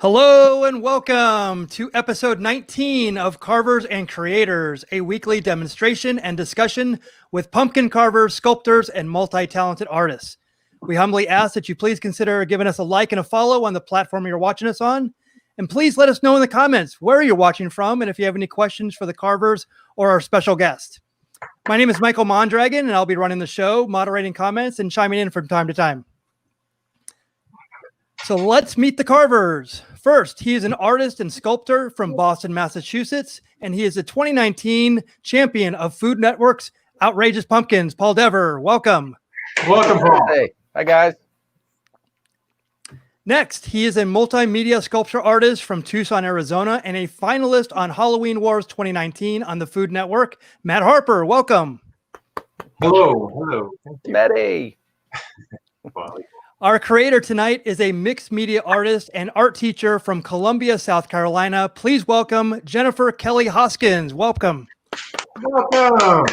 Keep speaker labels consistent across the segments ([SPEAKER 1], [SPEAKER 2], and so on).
[SPEAKER 1] Hello and welcome to episode 19 of Carvers and Creators, a weekly demonstration and discussion with pumpkin carvers, sculptors, and multi-talented artists. We humbly ask that you please consider giving us a like and a follow on the platform you're watching us on. And please let us know in the comments where you're watching from and if you have any questions for the carvers or our special guest. My name is Michael Mondragon, and I'll be running the show, moderating comments, and chiming in from time to time. So let's meet the carvers. First, he is an artist and sculptor from Boston, Massachusetts, and he is the 2019 champion of Food Network's Outrageous Pumpkins. Paul Dever, welcome.
[SPEAKER 2] Welcome, Paul.
[SPEAKER 3] Hey, hi guys.
[SPEAKER 1] Next, he is a multimedia sculpture artist from Tucson, Arizona, and a finalist on Halloween Wars 2019 on the Food Network. Matt Harper, welcome.
[SPEAKER 2] Hello.
[SPEAKER 3] Matty.
[SPEAKER 1] Our creator tonight is a mixed media artist and art teacher from Columbia, South Carolina. Please welcome Jennifer Kelly Hoskins. Welcome.
[SPEAKER 2] Welcome.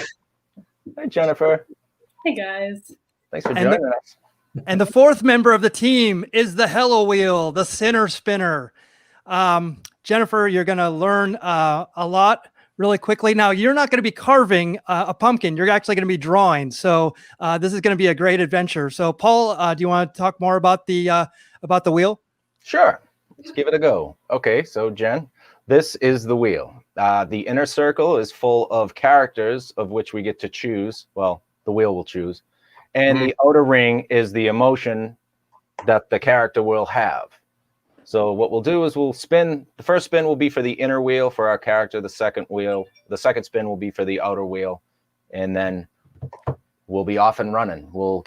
[SPEAKER 3] Hi, Jennifer.
[SPEAKER 4] Hey, guys.
[SPEAKER 3] Thanks for joining us.
[SPEAKER 1] And the fourth member of the team is the Hello Wheel, the center spinner. Jennifer, you're going to learn a lot really quickly. Now, you're not going to be carving a pumpkin. You're actually going to be drawing. So this is going to be a great adventure. So, Paul, do you want to talk more about the wheel?
[SPEAKER 3] Sure. Let's give it a go. Okay, so Jen, this is the wheel. The inner circle is full of characters of which we get to choose. Well, the wheel will choose. And the outer ring is the emotion that the character will have. So what we'll do is we'll spin. The first spin will be for the inner wheel for our character. The second spin will be for the outer wheel, and then we'll be off and running. We'll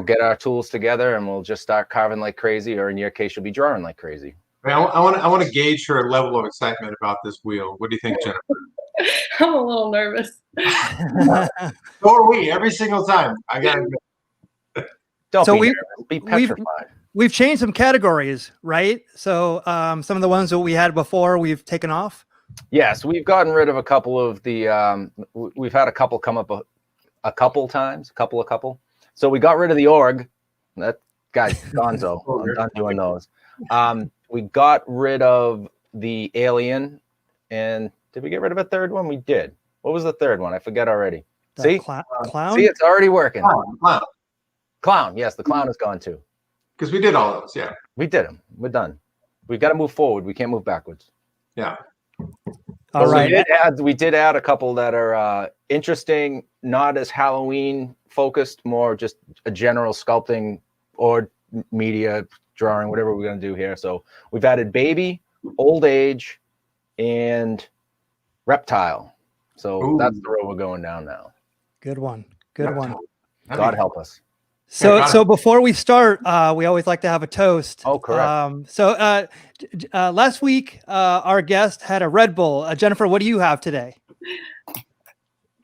[SPEAKER 3] get our tools together and we'll just start carving like crazy, or in your case, you'll be drawing like crazy.
[SPEAKER 2] I want to gauge her level of excitement about this wheel. What do you think, Jennifer?
[SPEAKER 4] I'm a little nervous.
[SPEAKER 2] So are we every single time. I got to admit.
[SPEAKER 3] Don't
[SPEAKER 1] So
[SPEAKER 3] be
[SPEAKER 1] we-
[SPEAKER 3] nervous. Be petrified.
[SPEAKER 1] We've changed some categories, right? So some of the ones that we had before, we've taken off.
[SPEAKER 3] Yes, we've gotten rid of a couple of the. We've had a couple come up a couple times, a couple. So we got rid of the org. That guy's gonzo. I'm done doing those. We got rid of the alien, and did we get rid of a third one? We did. What was the third one? I forget already. See,
[SPEAKER 1] Clown.
[SPEAKER 3] See, it's already working.
[SPEAKER 2] Clown.
[SPEAKER 3] Yes, the clown is gone too.
[SPEAKER 2] Because we did all those, yeah.
[SPEAKER 3] We did them. We're done. We've got to move forward. We can't move backwards.
[SPEAKER 2] Yeah.
[SPEAKER 1] All
[SPEAKER 3] So
[SPEAKER 1] right.
[SPEAKER 3] we did add a couple that are interesting, not as Halloween focused, more just a general sculpting or media drawing, whatever we're going to do here. So we've added baby, old age, and reptile. So that's the road we're going down now.
[SPEAKER 1] Good one. Good one.
[SPEAKER 3] God help us.
[SPEAKER 1] So before we start, we always like to have a toast.
[SPEAKER 3] Oh, correct.
[SPEAKER 1] Last week, our guest had a Red Bull. Jennifer, what do you have today?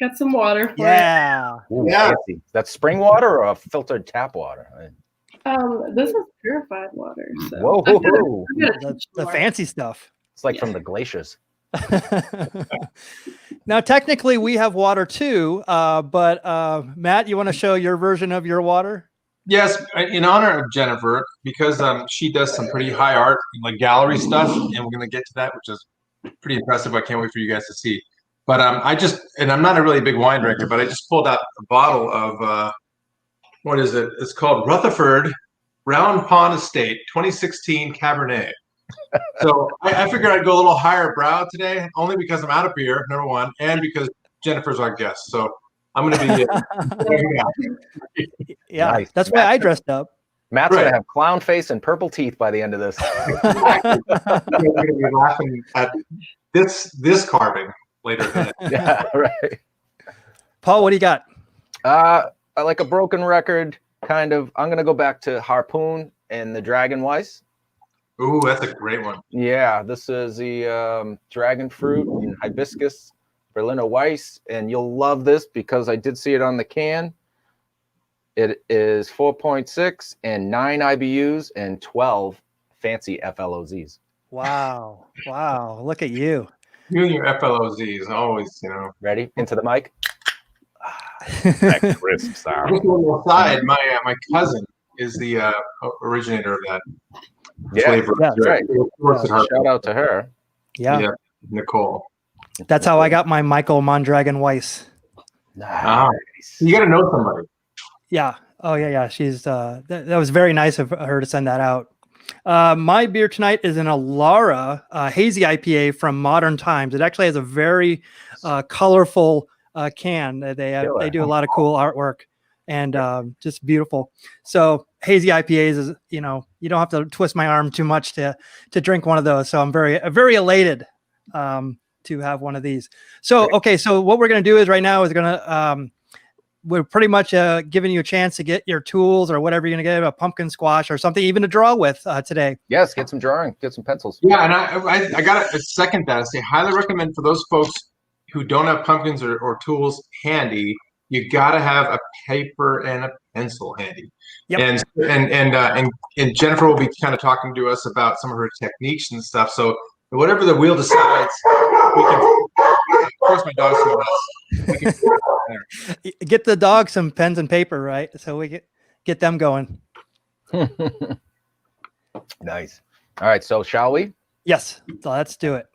[SPEAKER 4] Got some water for
[SPEAKER 1] Yeah.
[SPEAKER 3] Ooh,
[SPEAKER 2] Yeah.
[SPEAKER 3] fancy. That's spring water or filtered tap water?
[SPEAKER 4] it. This is purified water. So
[SPEAKER 3] Whoa.
[SPEAKER 1] The fancy stuff.
[SPEAKER 3] It's like from the glaciers.
[SPEAKER 1] Now, technically, we have water too, but Matt, you want to show your version of your water?
[SPEAKER 2] Yes, in honor of Jennifer, because she does some pretty high art, like gallery stuff, and we're going to get to that, which is pretty impressive. I can't wait for you guys to see. But I'm not a really big wine drinker, but I just pulled out a bottle of, what is it? It's called Rutherford Round Pond Estate 2016 Cabernet. So I figured I'd go a little higher brow today, only because I'm out of beer, number one, and because Jennifer's our guest. So I'm going to be
[SPEAKER 1] Yeah,
[SPEAKER 3] Nice.
[SPEAKER 1] that's why I dressed up.
[SPEAKER 3] Matt's
[SPEAKER 2] Right.
[SPEAKER 3] going to have clown face and purple teeth by the end of this.
[SPEAKER 2] going to be laughing at this carving later today.
[SPEAKER 3] Yeah, right.
[SPEAKER 1] Paul, what do you got?
[SPEAKER 3] I like a broken record, kind of. I'm going to go back to Harpoon and the Dragon Weiss.
[SPEAKER 2] Ooh, that's a great one.
[SPEAKER 3] Yeah, this is the dragon fruit and hibiscus Berliner Weiss, and you'll love this because I did see it on the can. It is 4.6 and 9 IBUs and 12 fancy FLOZs.
[SPEAKER 1] Wow. Look at you.
[SPEAKER 2] You and your FLOZs always,
[SPEAKER 3] Ready? Into the mic. That crisp sound.
[SPEAKER 2] Just a little aside, my cousin is the originator of that.
[SPEAKER 3] Yeah,
[SPEAKER 2] flavor.
[SPEAKER 1] yeah,
[SPEAKER 3] that's right.
[SPEAKER 2] Works at Harper.
[SPEAKER 3] Shout out to her.
[SPEAKER 1] Yeah.
[SPEAKER 2] Nicole.
[SPEAKER 1] That's how I got my Michael Mondragon Weiss.
[SPEAKER 2] Ah,
[SPEAKER 3] Nice.
[SPEAKER 2] you got to know somebody.
[SPEAKER 1] Yeah. Oh yeah. She's that was very nice of her to send that out. My beer tonight is an Alara hazy IPA from Modern Times. It actually has a very colorful can. They do a lot of cool artwork and just beautiful. So hazy IPAs is, you don't have to twist my arm too much to drink one of those. So I'm very elated to have one of these. So okay, so what we're gonna do is right now is we're pretty much giving you a chance to get your tools or whatever you're going to get, a pumpkin squash or something even to draw with today.
[SPEAKER 3] Yes, get some drawing, get some pencils.
[SPEAKER 2] Yeah, and I got to second that. I say highly recommend for those folks who don't have pumpkins or tools handy, you got to have a paper and a pencil handy. Yep. And Jennifer will be kind of talking to us about some of her techniques and stuff. So whatever the wheel decides, we can. Of course, my dog's doing this. We can
[SPEAKER 1] get the dog some pens and paper, right? So we get them going.
[SPEAKER 3] Nice. All right. So shall we?
[SPEAKER 1] Yes. So let's do it.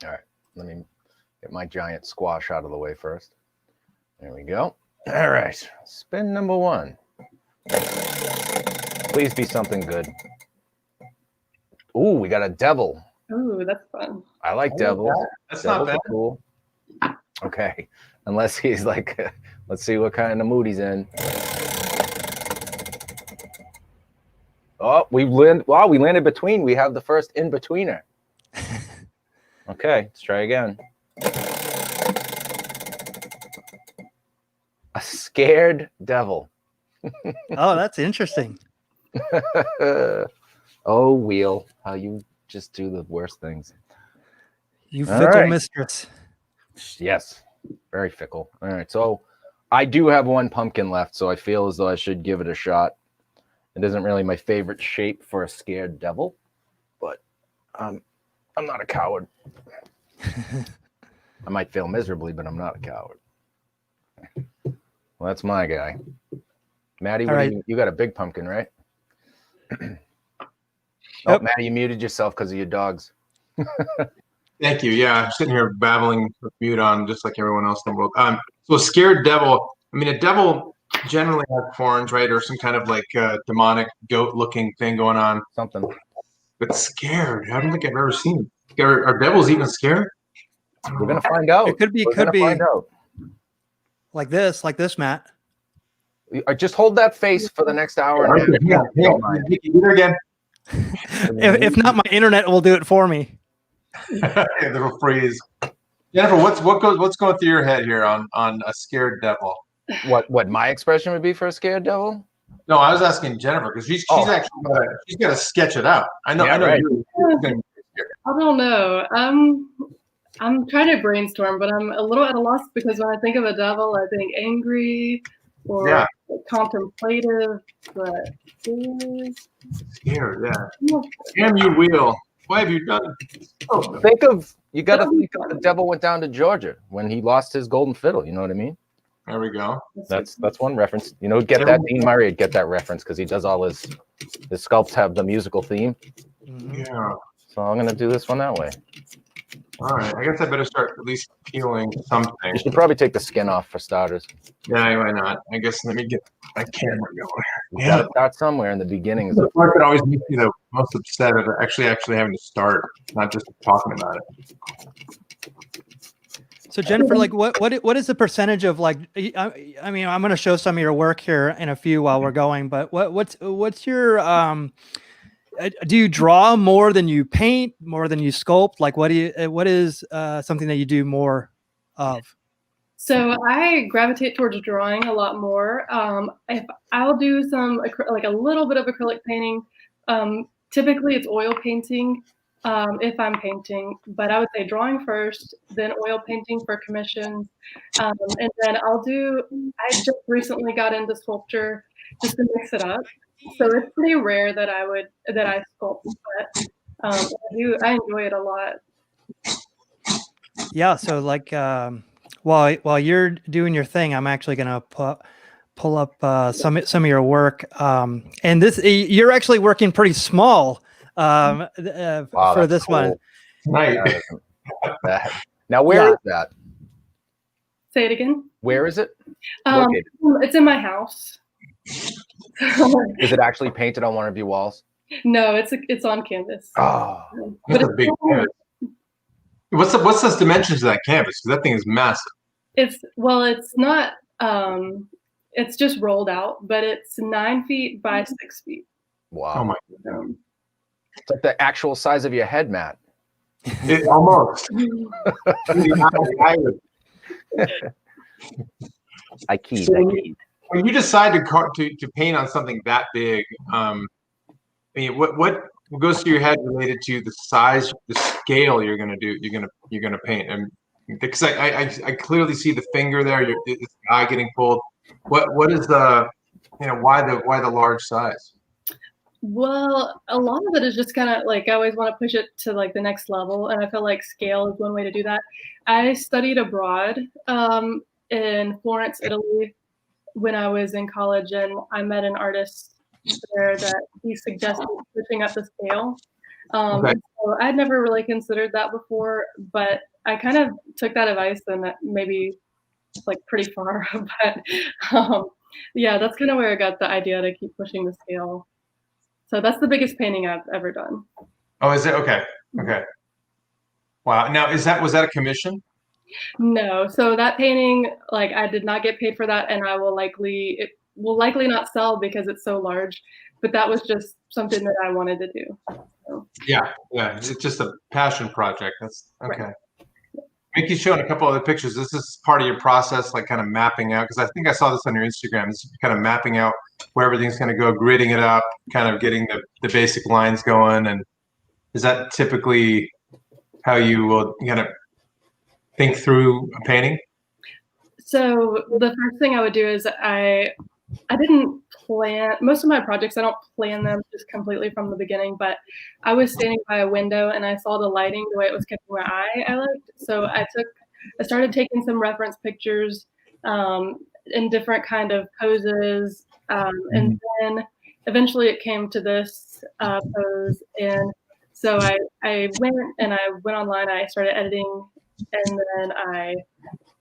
[SPEAKER 3] All right. Let me get my giant squash out of the way first. There we go. All right. Spin number 1. Please be something good. Ooh, we got a devil.
[SPEAKER 4] Ooh, that's fun.
[SPEAKER 3] I like devils.
[SPEAKER 2] That's
[SPEAKER 3] Devils
[SPEAKER 2] not bad.
[SPEAKER 3] are cool. Okay. Unless he's like, let's see what kind of mood he's in. Oh, we landed between. We have the first in-betweener. Okay, let's try again. A scared devil.
[SPEAKER 1] Oh, that's interesting.
[SPEAKER 3] Oh, wheel, how you just do the worst things.
[SPEAKER 1] You
[SPEAKER 3] All
[SPEAKER 1] fickle
[SPEAKER 3] right.
[SPEAKER 1] mistress.
[SPEAKER 3] Yes, very fickle. All right, so I do have one pumpkin left, so I feel as though I should give it a shot. It isn't really my favorite shape for a scared devil, but I'm not a coward. I might fail miserably, but I'm not a coward. Well, that's my guy. Maddie,
[SPEAKER 1] All right.
[SPEAKER 3] you got a big pumpkin, right? Oh,
[SPEAKER 1] Yep.
[SPEAKER 3] Maddie, you muted yourself because of your dogs.
[SPEAKER 2] Thank you. Yeah, I'm sitting here babbling with mute on just like everyone else in the world. So a scared devil. I mean, a devil generally has horns, right, or some kind of like demonic goat-looking thing going on.
[SPEAKER 3] Something.
[SPEAKER 2] But scared. I don't think I've ever seen. Are devils even scared?
[SPEAKER 3] We're gonna find out.
[SPEAKER 1] It could be
[SPEAKER 3] Find out.
[SPEAKER 1] like this, Matt.
[SPEAKER 3] Just hold that face for the next hour. And a half.
[SPEAKER 2] Do it again.
[SPEAKER 1] If not, my internet will do it for me.
[SPEAKER 2] Yeah, they'll freeze. Jennifer, what's going through your head here on a scared devil?
[SPEAKER 3] What my expression would be for a scared devil?
[SPEAKER 2] No, I was asking Jennifer because she's actually she's got to sketch it out. I know.
[SPEAKER 3] Yeah,
[SPEAKER 2] I know.
[SPEAKER 3] right.
[SPEAKER 2] You're gonna be scared.
[SPEAKER 4] I don't know. I'm trying to brainstorm, but I'm a little at a loss because when I think of a devil, I think angry or contemplative, but
[SPEAKER 2] Scared, yeah. Damn you, wheel. Why have you done it? Oh,
[SPEAKER 3] You got to think of the devil went down to Georgia when he lost his golden fiddle. You know what I mean?
[SPEAKER 2] there we go.
[SPEAKER 3] That's one reference. You know, get that Dean Murray would get that reference because he does all his sculpts have the musical theme.
[SPEAKER 2] Yeah.
[SPEAKER 3] So I'm gonna do this one that way.
[SPEAKER 2] All right. I guess I better start at least peeling something.
[SPEAKER 3] You should probably take the skin off for starters.
[SPEAKER 2] Yeah, why not? I guess let me get my camera going.
[SPEAKER 3] You gotta start somewhere in the beginning.
[SPEAKER 2] The part that always makes me the most upset of actually having to start, not just talking about it.
[SPEAKER 1] So Jennifer, like what is the percentage of like, I mean, I'm going to show some of your work here in a few while we're going, but what's your, do you draw more than you paint, more than you sculpt? Like what is something that you do more of?
[SPEAKER 4] So I gravitate towards drawing a lot more. If I'll do some like a little bit of acrylic painting, typically it's oil painting if I'm painting, but I would say drawing first, then oil painting for commissions, and then I just recently got into sculpture just to mix it up. So it's pretty rare that I sculpt, but I enjoy it a lot.
[SPEAKER 1] Yeah. So like, while you're doing your thing, I'm actually going to pull up some of your work. And this, you're actually working pretty small
[SPEAKER 3] Wow,
[SPEAKER 1] for
[SPEAKER 3] that's
[SPEAKER 1] this one.
[SPEAKER 3] cool.
[SPEAKER 2] Right.
[SPEAKER 3] Now, where is that?
[SPEAKER 4] Say it again.
[SPEAKER 3] Where is it?
[SPEAKER 4] It's in my house.
[SPEAKER 3] Is it actually painted on one of your walls?
[SPEAKER 4] No, it's on canvas.
[SPEAKER 3] Oh,
[SPEAKER 2] That's a big canvas. What's those dimensions of that canvas? Because that thing is massive.
[SPEAKER 4] It's not. It's just rolled out, but it's 9 feet by 6 feet.
[SPEAKER 3] wow.
[SPEAKER 2] Oh my
[SPEAKER 3] It's like the actual size of your head, Matt.
[SPEAKER 2] It almost.
[SPEAKER 3] I keyed.
[SPEAKER 2] When you decide to paint on something that big, I mean, what goes through your head related to the size, the scale you're gonna do? You're gonna paint, and because I clearly see the finger there, the eye getting pulled. What is the, why the large size?
[SPEAKER 4] Well, a lot of it is just kind of like I always want to push it to like the next level, and I feel like scale is one way to do that. I studied abroad in Florence, Italy, when I was in college, and I met an artist there that he suggested switching up the scale.
[SPEAKER 2] Okay.
[SPEAKER 4] So I'd never really considered that before, but I kind of took that advice and that maybe like pretty far. But yeah, that's kind of where I got the idea to keep pushing the scale. So that's the biggest painting I've ever done.
[SPEAKER 2] Oh, is it? Okay. Okay. Wow. Now, was that a commission?
[SPEAKER 4] No. So that painting, like I did not get paid for that, and it will likely not sell because it's so large. But that was just something that I wanted to do. So.
[SPEAKER 2] Yeah. It's just a passion project. That's okay.
[SPEAKER 4] Right.
[SPEAKER 2] Mickey's showing a couple other pictures. This is part of your process, like kind of mapping out, because I think I saw this on your Instagram. This is kind of mapping out where everything's going to go, gridding it up, kind of getting the basic lines going. And is that typically how you will kind of think through a painting?
[SPEAKER 4] So the first thing I would do is I didn't plan most of my projects. I don't plan them just completely from the beginning, but I was standing by a window and I saw the lighting, the way it was catching my eye. I liked. So I started taking some reference pictures in different kind of poses. And then eventually it came to this pose. And so I went online, I started editing, and then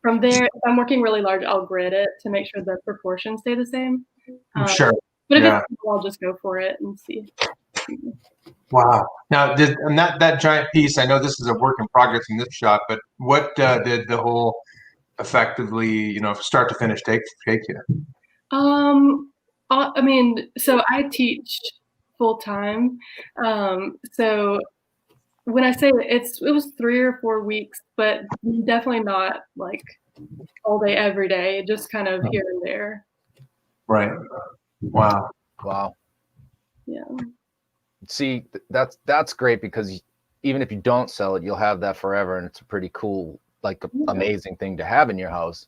[SPEAKER 4] from there, if I'm working really large, I'll grid it to make sure the proportions stay the same.
[SPEAKER 2] Sure.
[SPEAKER 4] But if it's small, I'll just go for it and see.
[SPEAKER 2] Wow. Now, and that giant piece, I know this is a work in progress in this shot, but what did the whole effectively, start to finish take you?
[SPEAKER 4] I mean, so I teach full time. So when I say it was 3 or 4 weeks, but definitely not like all day, every day, just kind of here and there.
[SPEAKER 2] Right. Wow.
[SPEAKER 4] Yeah.
[SPEAKER 3] See, that's great because even if you don't sell it, you'll have that forever, and it's a pretty cool, amazing thing to have in your house.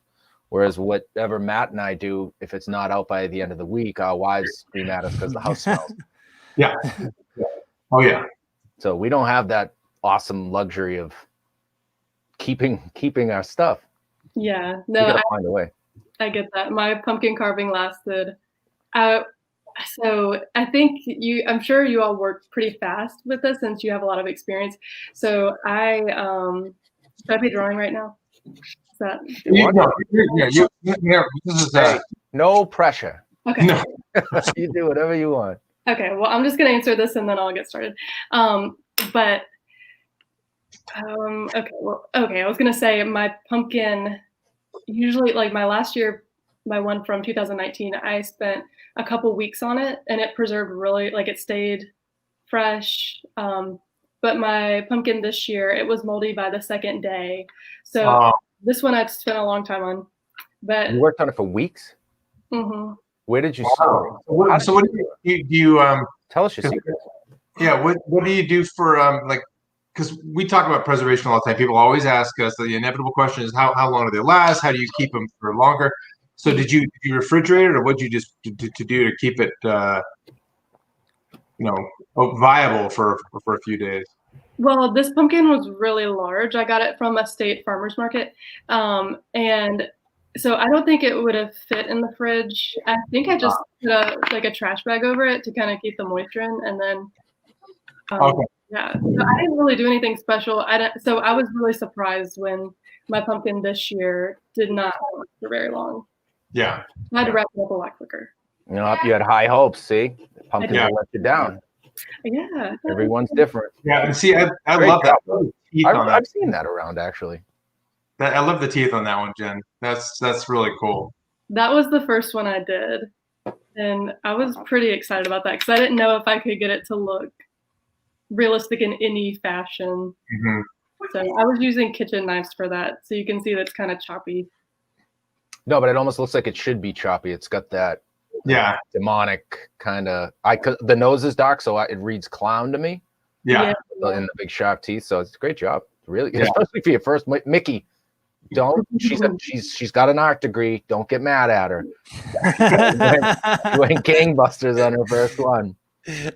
[SPEAKER 3] Whereas whatever Matt and I do, if it's not out by the end of the week, our wives scream at us because the house smells.
[SPEAKER 2] Yeah. Oh yeah.
[SPEAKER 3] So we don't have that awesome luxury of keeping our stuff.
[SPEAKER 4] Yeah.
[SPEAKER 3] We
[SPEAKER 4] No,
[SPEAKER 3] gotta find a way.
[SPEAKER 4] I get that. My pumpkin carving lasted. So I think I'm sure you all worked pretty fast with this since you have a lot of experience. So should I be drawing right now? Is that?
[SPEAKER 2] This is
[SPEAKER 3] Hey, no pressure.
[SPEAKER 4] Okay.
[SPEAKER 2] no.
[SPEAKER 3] You do whatever you want.
[SPEAKER 4] Okay. Well, I'm just gonna answer this and then I'll get started. Okay. Well, okay. I was gonna say my pumpkin. Usually, like my last year, my one from 2019, I spent a couple weeks on it, and it preserved really, like it stayed fresh. But my pumpkin this year, it was moldy by the second day. So this one I've spent a long time on. But
[SPEAKER 3] You worked on it for weeks?
[SPEAKER 4] mhm.
[SPEAKER 3] Where did you
[SPEAKER 2] Wow.
[SPEAKER 3] start?
[SPEAKER 2] So what do you
[SPEAKER 3] Tell us your secret.
[SPEAKER 2] yeah, what do you do for because we talk about preservation all the time. People always ask us, the inevitable question is how long do they last? How do you keep them for longer? So did you refrigerate it, or what did you just do to keep it viable for a few days?
[SPEAKER 4] Well, this pumpkin was really large. I got it from a state farmer's market, and So I don't think it would have fit in the fridge. I think I just put a trash bag over it to kind of keep the moisture in, and then
[SPEAKER 2] Okay.
[SPEAKER 4] yeah. So I didn't really do anything special. So I was really surprised when my pumpkin this year did not last for very long.
[SPEAKER 2] Yeah.
[SPEAKER 4] I had to wrap it up a lot quicker.
[SPEAKER 3] You know, you had high hopes. See, the pumpkin
[SPEAKER 2] Yeah.
[SPEAKER 3] will let you down.
[SPEAKER 4] Yeah.
[SPEAKER 3] Everyone's different.
[SPEAKER 2] Yeah. And see, I
[SPEAKER 3] Great
[SPEAKER 2] love that.
[SPEAKER 3] job.
[SPEAKER 2] Teeth on that.
[SPEAKER 3] I've seen that around actually.
[SPEAKER 2] I love the teeth on that one, Jen. That's really cool.
[SPEAKER 4] That was the first one I did, and I was pretty excited about that because I didn't know if I could get it to look realistic in any fashion.
[SPEAKER 2] Mm-hmm.
[SPEAKER 4] So I was using kitchen knives for that, so you can see that's kind of choppy.
[SPEAKER 3] No, but it almost looks like it should be choppy. It's got that demonic kind of. The nose is dark, so it reads clown to me.
[SPEAKER 2] Yeah.
[SPEAKER 3] In the big sharp teeth, so it's a great job. Really, especially for your first Mickey. Don't. She's got an art degree. Don't get mad at her. She went gangbusters on her first one.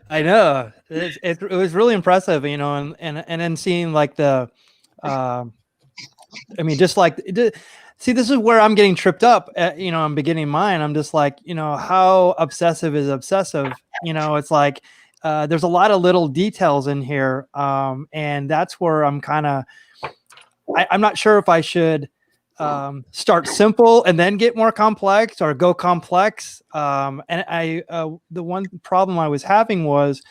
[SPEAKER 1] I know it was really impressive, you know, and then seeing like the, I mean, just like, see, this is where I'm getting tripped up. You know, I'm beginning mine. I'm just like, you know, how obsessive is obsessive? You know, it's like there's a lot of little details in here, and that's where I'm kind of. I'm not sure if I should start simple and then get more complex or go complex. And the one problem I was having was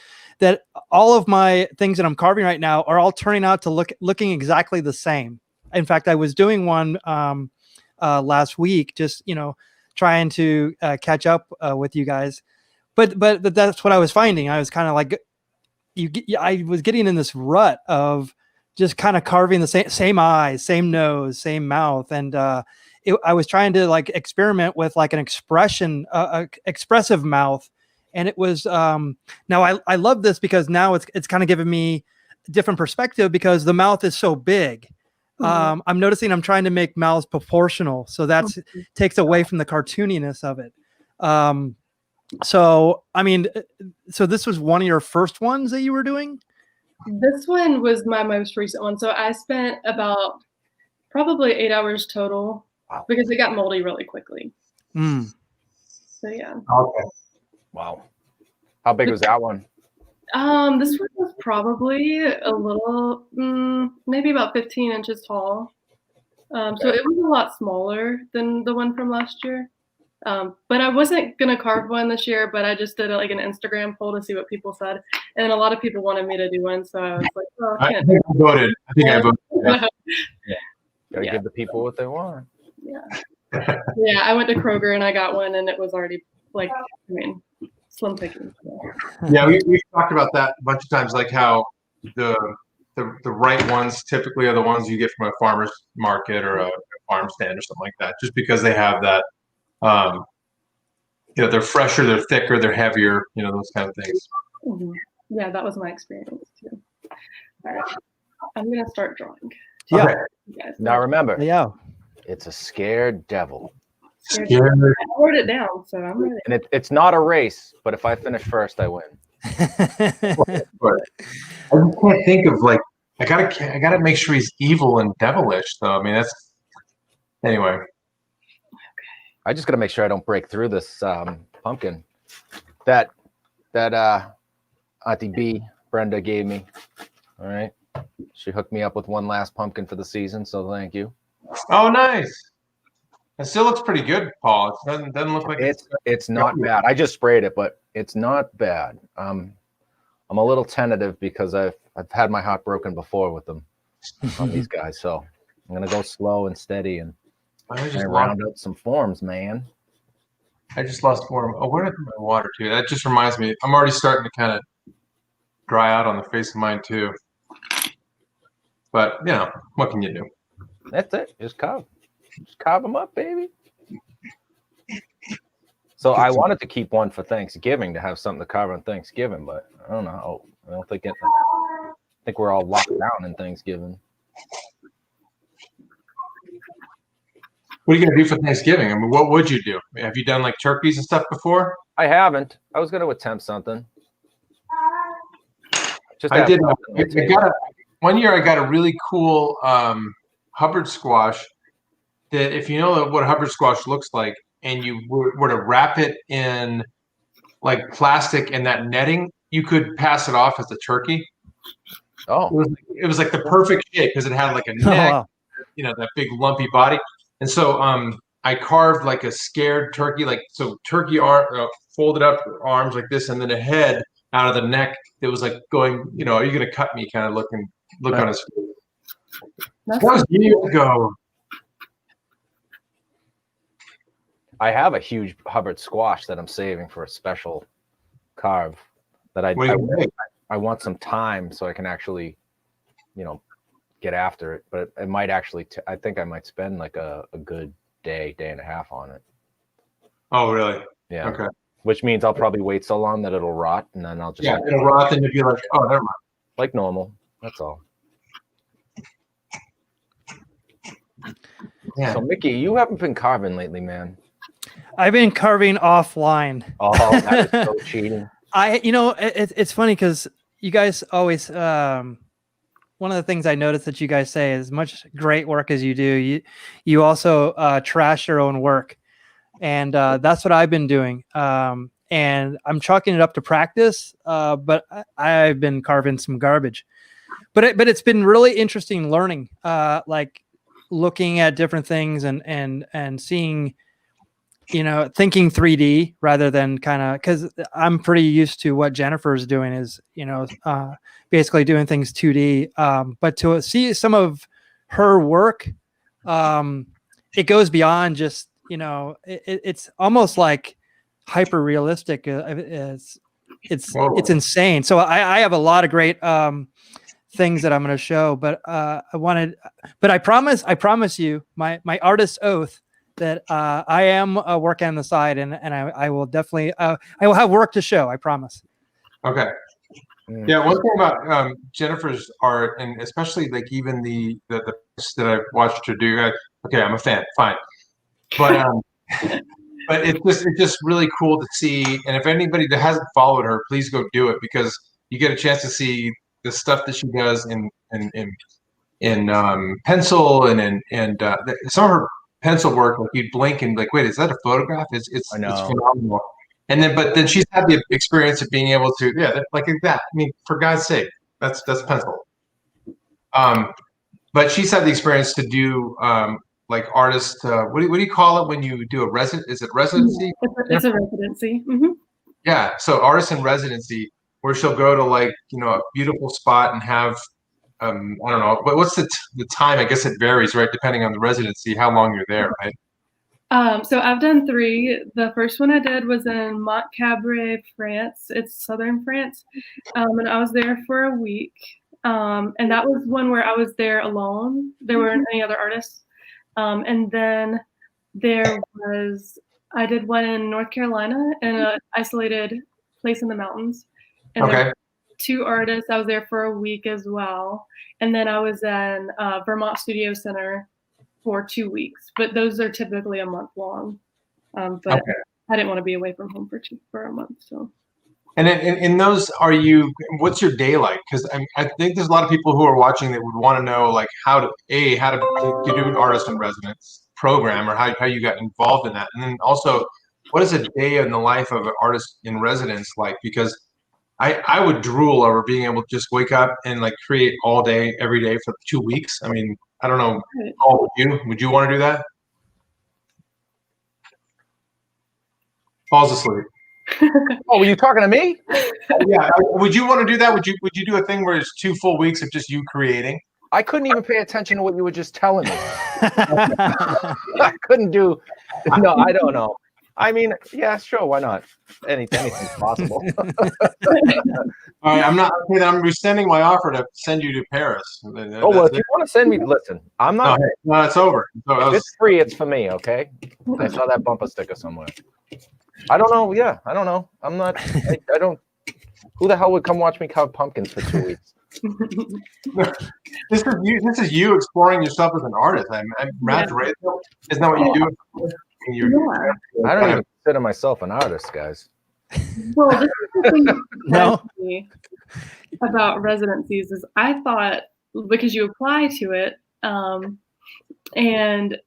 [SPEAKER 1] that all of my things that I'm carving right now are all turning out to looking exactly the same. In fact, I was doing one last week, just, you know, trying to catch up with you guys. But that's what I was finding. I was kind of like, I was getting in this rut of just kind of carving the same eyes, same nose, same mouth. And I was trying to like experiment with like an expressive mouth. And it was, now I love this because now it's kind of giving me a different perspective because the mouth is so big. Mm-hmm. I'm noticing I'm trying to make mouths proportional. So that takes away from the cartooniness of it. So, I mean, so this was one of your first ones that you were doing?
[SPEAKER 4] This one was my most recent one. So I spent about probably 8 hours total because it got moldy really quickly.
[SPEAKER 1] Mm.
[SPEAKER 4] So yeah.
[SPEAKER 2] Okay.
[SPEAKER 3] Wow. How big was that one?
[SPEAKER 4] This one was probably a little, maybe about 15 inches tall. So it was a lot smaller than the one from last year. But I wasn't going to carve one this year, but I just did like an Instagram poll to see what people said. And a lot of people wanted me to do one. So I was like, oh, I can't.
[SPEAKER 2] I voted. I think I voted.
[SPEAKER 3] Yeah. Gotta give the people what they want.
[SPEAKER 4] Yeah. Yeah. I went to Kroger and I got one and it was already like, I mean, slim pickings.
[SPEAKER 2] Yeah. We've talked about that a bunch of times, like how the right ones typically are the ones you get from a farmer's market or a farm stand or something like that, just because they have that, you know, they're fresher, they're thicker, they're heavier, you know, those kind of things.
[SPEAKER 4] Mm-hmm. Yeah, that was my experience too. All right, I'm gonna start drawing.
[SPEAKER 1] Yeah.
[SPEAKER 2] Okay.
[SPEAKER 3] Now remember,
[SPEAKER 2] It's
[SPEAKER 3] a scared devil.
[SPEAKER 2] Scared.
[SPEAKER 4] I wrote it down, so I'm ready.
[SPEAKER 3] And it's not a race, but if I finish first, I win.
[SPEAKER 2] But I just can't think of like I gotta make sure he's evil and devilish though. I mean that's anyway.
[SPEAKER 3] I just gotta make sure I don't break through this pumpkin that Auntie B Brenda gave me. All right, she hooked me up with one last pumpkin for the season, so thank you.
[SPEAKER 2] Oh, nice. It still looks pretty good, Paul. It doesn't look like
[SPEAKER 3] it's not bad. I just sprayed it, but it's not bad. I'm a little tentative because I've had my heart broken before with them on these guys, so I'm gonna go slow and steady and round up some forms, man.
[SPEAKER 2] I just lost form. Oh, where did I put my water too? That just reminds me. I'm already starting to kind of dry out on the face of mine too. But you know, what can you do?
[SPEAKER 3] That's it. Just carve them up, baby. So I wanted to keep one for Thanksgiving to have something to carve on Thanksgiving, but I don't know. I don't think I think we're all locked down in Thanksgiving.
[SPEAKER 2] What are you gonna do for Thanksgiving? I mean, what would you do? Have you done like turkeys and stuff before?
[SPEAKER 3] I haven't. I was going to attempt something.
[SPEAKER 2] I did. One year I got a really cool Hubbard squash that if you know what Hubbard squash looks like, and you were to wrap it in like plastic and that netting, you could pass it off as a turkey.
[SPEAKER 3] Oh,
[SPEAKER 2] It was like the perfect shape because it had like a
[SPEAKER 1] Oh,
[SPEAKER 2] neck,
[SPEAKER 1] wow.
[SPEAKER 2] you know, that big lumpy body. And so I carved like a scared turkey, like so turkey folded up arms like this, and then a head out of the neck that was like going, you know, are you gonna cut me kind of look on his face. That was years ago.
[SPEAKER 3] I have a huge Hubbard squash that I'm saving for a special carve that I want some time so I can actually, you know, get after it. But it might actually, I think I might spend like a good day and a half on it.
[SPEAKER 2] Oh, really?
[SPEAKER 3] Yeah.
[SPEAKER 2] Okay.
[SPEAKER 3] Which means I'll probably wait so long that it'll rot, and then I'll just
[SPEAKER 2] it'll rot, and you'll be like, oh, never mind.
[SPEAKER 3] Like normal. That's all.
[SPEAKER 2] Yeah.
[SPEAKER 3] So Mickey, you haven't been carving lately, man.
[SPEAKER 1] I've been carving offline.
[SPEAKER 3] Oh, that is so cheating.
[SPEAKER 1] It's funny because you guys always, one of the things I noticed that you guys say is much great work as you do. You also trash your own work. And that's what I've been doing. And I'm chalking it up to practice, but I've been carving some garbage. But it's been really interesting learning, like looking at different things and seeing, you know, thinking 3D rather than kind of, because I'm pretty used to what Jennifer's doing is, you know, basically doing things 2D. But to see some of her work, it goes beyond just, you know, it's almost like hyper realistic. It's insane. So I have a lot of great things that I'm going to show, but I promise you my artist's oath that I am working on the side, and I will definitely I will have work to show. I promise.
[SPEAKER 2] Okay. Yeah, one thing about Jennifer's art, and especially like even the that I've watched her do. Okay, I'm a fan. Fine. But but it's just really cool to see. And if anybody that hasn't followed her, please go do it, because you get a chance to see the stuff that she does in pencil and some of her pencil work. Like you'd blink and like, wait, is that a photograph? It's phenomenal. And then she's had the experience of being able to like that. I mean, for God's sake, that's pencil. But she's had the experience to do like artist, what do you call it when you do a is it residency?
[SPEAKER 4] It's a residency. Mm-hmm.
[SPEAKER 2] Yeah, so artist in residency, where she'll go to like, you know, a beautiful spot and have, I don't know, but what's the time? I guess it varies, right, depending on the residency, how long you're there, right?
[SPEAKER 4] So I've done 3. The first one I did was in Montcabre, France. It's southern France, and I was there for a week. And that was one where I was there alone. There weren't any other artists. And then I did one in North Carolina in an isolated place in the mountains. And there were 2 artists. I was there for a week as well. And then I was in Vermont Studio Center for 2 weeks. But those are typically a month long. But I didn't want to be away from home for a month. So.
[SPEAKER 2] And in those, what's your day like? Because I think there's a lot of people who are watching that would want to know, like, how to do an artist in residence program, or how you got involved in that. And then also, what is a day in the life of an artist in residence like? Because I would drool over being able to just wake up and like create all day, every day for 2 weeks. I mean, I don't know. Paul, would you want to do that? Paul's asleep.
[SPEAKER 3] Oh, were you talking to me?
[SPEAKER 2] Yeah. Would you want to do that? Would you do a thing where it's 2 full weeks of just you creating?
[SPEAKER 3] I couldn't even pay attention to what you were just telling me. I couldn't do. No, I don't know. I mean, yeah, sure, why not? Anything's possible.
[SPEAKER 2] All right, I'm rescinding my offer to send you to Paris.
[SPEAKER 3] Oh, well, if you want to send me, listen, I'm not.
[SPEAKER 2] No, it's over.
[SPEAKER 3] If it's free, it's for me, okay? I saw that bumper sticker somewhere. I don't know. Yeah, I don't know. I'm not. I don't. Who the hell would come watch me carve pumpkins for 2 weeks?
[SPEAKER 2] This is you exploring yourself as an artist. I'm Matt Rachel. Isn't that what you do?
[SPEAKER 3] I don't even consider myself an artist, guys.
[SPEAKER 4] Well, this is the thing that surprised me about residencies is I thought, because you apply to it, and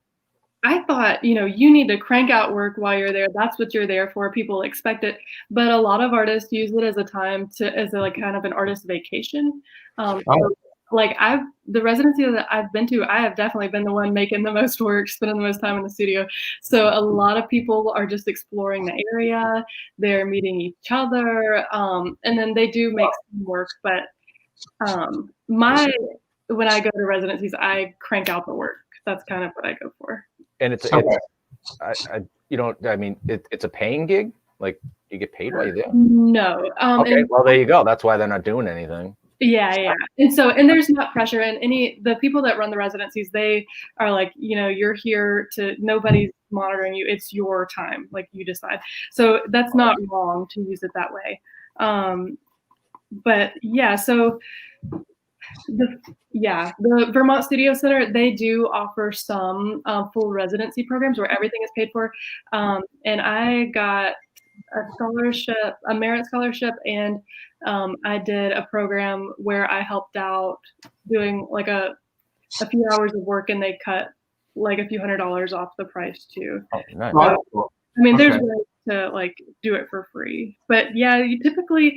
[SPEAKER 4] I thought, you need to crank out work while you're there. That's what you're there for. People expect it. But a lot of artists use it as a time as a, like, kind of an artist vacation.
[SPEAKER 2] Oh.
[SPEAKER 4] So, like, the residency that I've been to, I have definitely been the one making the most work, spending the most time in the studio. So a lot of people are just exploring the area. They're meeting each other. And then they do make some work. But when I go to residencies, I crank out the work. That's kind of what I go for.
[SPEAKER 3] And it's a paying gig. Like, you get paid while you're there.
[SPEAKER 4] No.
[SPEAKER 3] Okay, well, there you go. That's why they're not doing anything.
[SPEAKER 4] Yeah. And there's not pressure, and the people that run the residencies, they are like, you're here nobody's monitoring you. It's your time. Like, you decide. So that's not wrong to use it that way. But yeah, so the Vermont Studio Center, they do offer some full residency programs where everything is paid for. And I got a merit scholarship, and I did a program where I helped out doing like a few hours of work, and they cut like a few $100s off the price too.
[SPEAKER 3] Oh, nice.
[SPEAKER 4] So, I mean, there's ways to like do it for free, but yeah, you typically,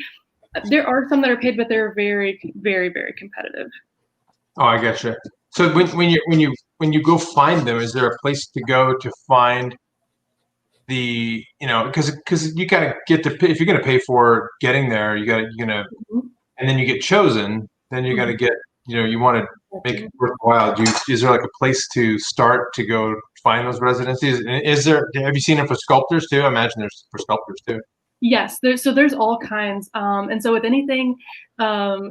[SPEAKER 4] there are some that are paid, but they're very, very, very competitive.
[SPEAKER 2] Oh, I gotcha. So when you go find them, is there a place to go to find the, because you gotta get if you're gonna pay for getting there, and then you get chosen, then you gotta get, you want to make it worthwhile. Is there like a place to start to go find those residencies? And have you seen them for sculptors too? I imagine there's for sculptors too.
[SPEAKER 4] Yes, there's all kinds. And so with anything, so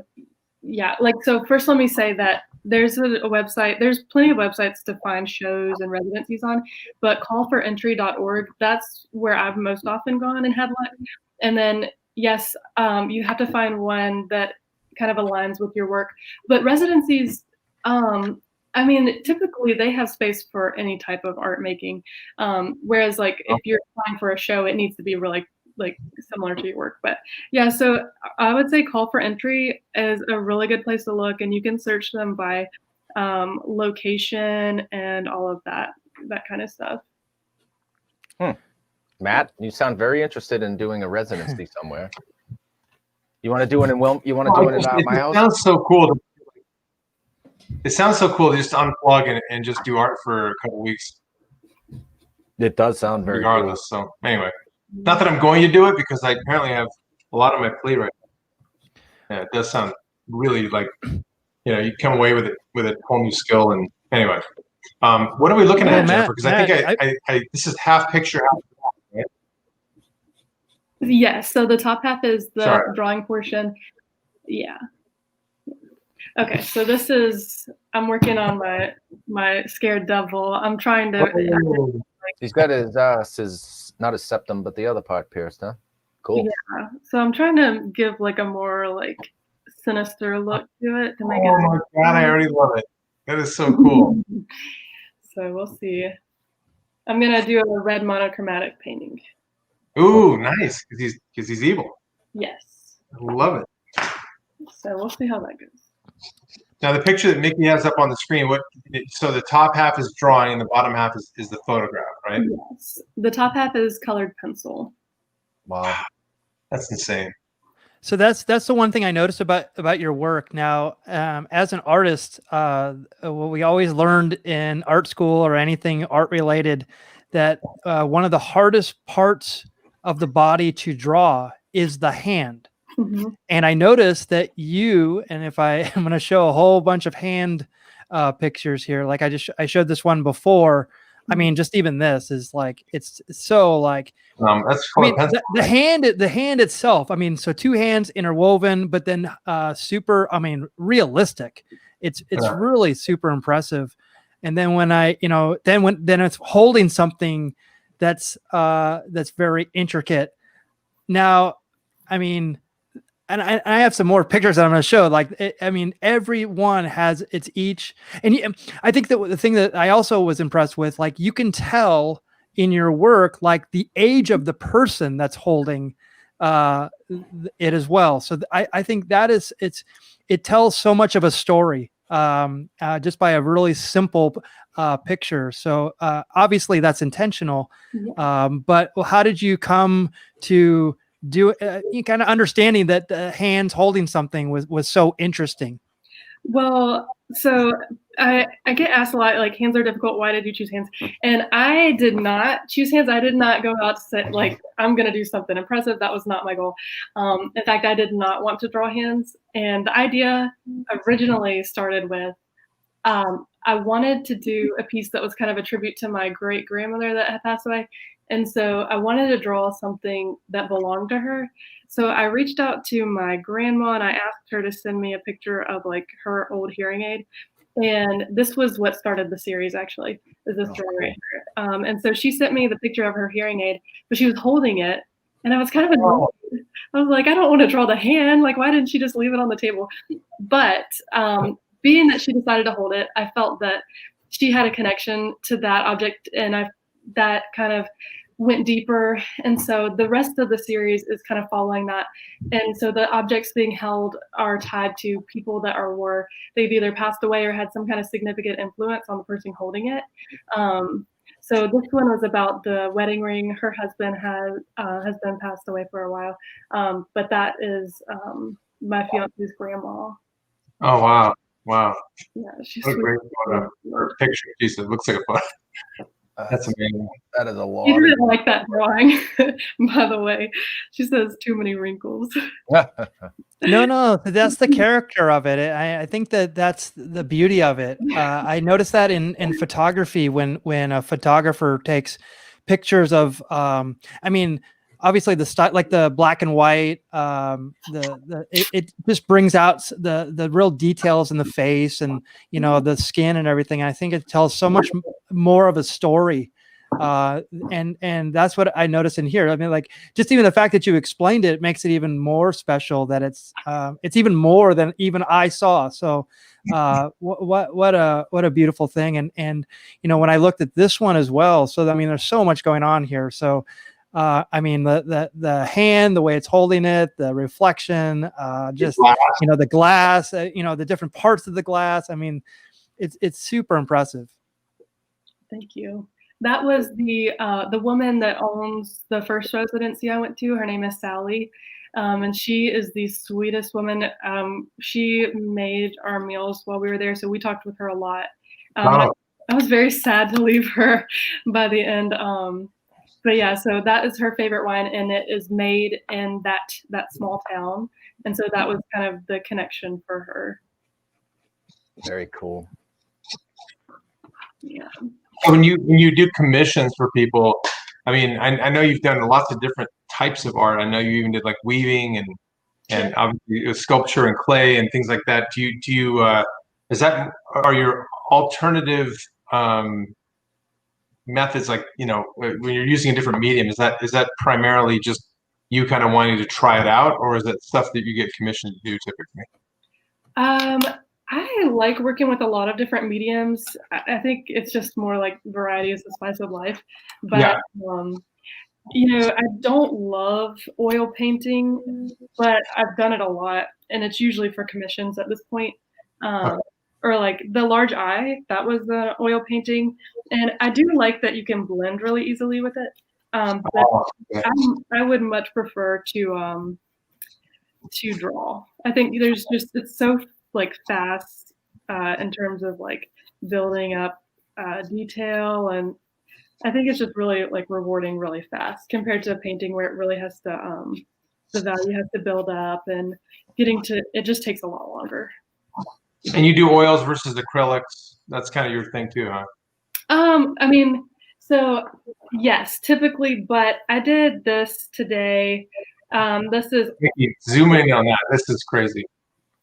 [SPEAKER 4] first let me say that there's a website, there's plenty of websites to find shows and residencies on, but callforentry.org, that's where I've most often gone and had luck. And then, yes, you have to find one that kind of aligns with your work. But residencies, typically they have space for any type of art making. Whereas like if you're applying for a show, it needs to be really like similar to your work. But yeah, so I would say Call for Entry is a really good place to look, and you can search them by location and all of that kind of stuff.
[SPEAKER 3] Matt, you sound very interested in doing a residency somewhere. You want to do it in my house?
[SPEAKER 2] It sounds so cool. It sounds so cool to just unplug and just do art for a couple weeks.
[SPEAKER 3] It does sound very
[SPEAKER 2] regardless. Cool. So anyway. Not that I'm going to do it, because I apparently have a lot on my plate right now. Yeah, it does sound really like, you come away with a whole new skill. And anyway, what are we looking at, Jennifer? Because I think this is half picture, half drawing, right?
[SPEAKER 4] Yes. So the top half is the drawing portion. Yeah. Okay. So this is, I'm working on my scared devil. I'm trying to.
[SPEAKER 3] He's got his not his septum, but the other part pierced, huh? Cool.
[SPEAKER 4] Yeah. So I'm trying to give like a more like sinister look to it to make it.
[SPEAKER 2] Oh my God, I already love it. That is so cool.
[SPEAKER 4] So we'll see. I'm gonna do a red monochromatic painting.
[SPEAKER 2] Ooh, nice. Because he's evil.
[SPEAKER 4] Yes.
[SPEAKER 2] I love it.
[SPEAKER 4] So we'll see how that goes.
[SPEAKER 2] Now the picture that Mickey has up on the screen, so the top half is drawing and the bottom half is the photograph, right?
[SPEAKER 4] Yes. The top half is colored pencil.
[SPEAKER 3] Wow.
[SPEAKER 2] That's insane.
[SPEAKER 1] So that's the one thing I noticed about your work. Now, as an artist, what we always learned in art school or anything art related, that one of the hardest parts of the body to draw is the hand.
[SPEAKER 4] Mm-hmm.
[SPEAKER 1] And I noticed that I'm going to show a whole bunch of hand pictures here. Like I showed this one before. I mean, just even this is like, it's so like,
[SPEAKER 2] that's
[SPEAKER 1] I mean, the hand itself, I mean, so two hands interwoven, but then super, I mean, realistic. It's really super impressive. And then when then it's holding something that's very intricate. Now, I mean, and I have some more pictures that I'm going to show. Like, I mean, everyone has its each. And I think that the thing that I also was impressed with, like, you can tell in your work, like the age of the person that's holding it as well. So I think that it tells so much of a story just by a really simple picture. So obviously that's intentional. But how did you come to do you kind of understanding that the hands holding something was so interesting?
[SPEAKER 4] Well, so I get asked a lot, like, hands are difficult. Why did you choose hands? And I did not choose hands. I did not go out to say, like, I'm going to do something impressive. That was not my goal. In fact, I did not want to draw hands. And the idea originally started with I wanted to do a piece that was kind of a tribute to my great grandmother that had passed away. And so I wanted to draw something that belonged to her. So I reached out to my grandma and I asked her to send me a picture of like her old hearing aid. And this was what started the series, actually, is this drawing right here. And so she sent me the picture of her hearing aid, but she was holding it. And I was kind of annoyed. I was like, I don't want to draw the hand. Like, why didn't she just leave it on the table? But being that she decided to hold it, I felt that she had a connection to that object, and that kind of went deeper. And so the rest of the series is kind of following that. And so the objects being held are tied to people that they've either passed away or had some kind of significant influence on the person holding it. So this one was about the wedding ring. Her husband has been passed away for a while, but that is my fiance's grandma.
[SPEAKER 2] Oh wow. Wow.
[SPEAKER 4] Yeah, she's
[SPEAKER 2] what a great photo or picture. Jesus, it looks like a photo. That's amazing.
[SPEAKER 3] That is a lot.
[SPEAKER 4] She didn't like that drawing, by the way. She says too many wrinkles.
[SPEAKER 1] No, that's the character of it. I think that's the beauty of it. I noticed that in photography when a photographer takes pictures of, I mean, obviously the style, like the black and white, it just brings out the real details in the face and, you know, the skin and everything. I think it tells so much more of a story. And that's what I noticed in here. I mean, like, just even the fact that you explained it makes it even more special, that it's even more than even I saw. So what a beautiful thing. And you know, when I looked at this one as well, so I mean, there's so much going on here. So I mean, the hand, the way it's holding it, the reflection, just, you know, the glass, you know, the different parts of the glass. I mean, it's super impressive.
[SPEAKER 4] Thank you. That was the woman that owns the first residency I went to. Her name is Sally, and she is the sweetest woman. She made our meals while we were there, so we talked with her a lot. I was very sad to leave her by the end. But yeah, so that is her favorite wine, and it is made in that small town, and so that was kind of the connection for her.
[SPEAKER 3] Very cool.
[SPEAKER 4] Yeah.
[SPEAKER 2] When you do commissions for people, I mean, I know you've done lots of different types of art. I know you even did like weaving and obviously sculpture and clay and things like that. Are your alternative methods, like, you know, when you're using a different medium, is that primarily just you kind of wanting to try it out, or is it stuff that you get commissioned to do typically?
[SPEAKER 4] I like working with a lot of different mediums. I think it's just more like variety is the spice of life. But
[SPEAKER 2] yeah.
[SPEAKER 4] You know, I don't love oil painting, but I've done it a lot, and it's usually for commissions at this point. Or like the large eye, that was the oil painting, and I do like that you can blend really easily with it. But I would much prefer to draw. I think it's so like fast in terms of like building up detail, and I think it's just really like rewarding really fast compared to a painting where it really has to the value has to build up, and it just takes a lot longer.
[SPEAKER 2] And you do oils versus acrylics. That's kind of your thing too, huh?
[SPEAKER 4] I mean, so yes, typically, but I did this today. This is
[SPEAKER 2] zoom in on that. This is crazy.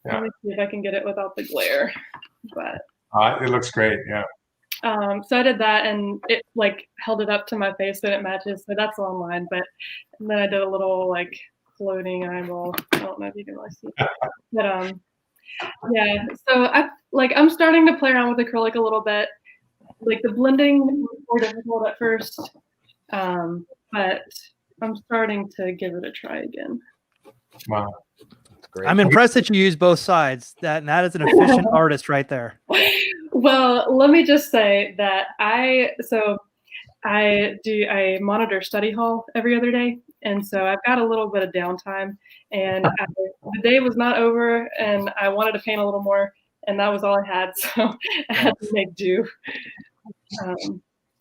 [SPEAKER 2] Yeah.
[SPEAKER 4] Let me see if I can get it without the glare. But
[SPEAKER 2] it looks great. Yeah.
[SPEAKER 4] So I did that, and it like held it up to my face so it matches. So that's online. But then I did a little like floating eyeball. I don't know if you can really see it. But yeah. So I'm starting to play around with acrylic a little bit. Like the blending was more difficult at first, but I'm starting to give it a try again.
[SPEAKER 2] Wow.
[SPEAKER 3] great.
[SPEAKER 1] I'm impressed that you use both sides. That is an efficient artist right there.
[SPEAKER 4] Well, let me just say that I monitor study hall every other day, and so I've got a little bit of downtime. And the day was not over, and I wanted to paint a little more, and that was all I had, so I had to make do.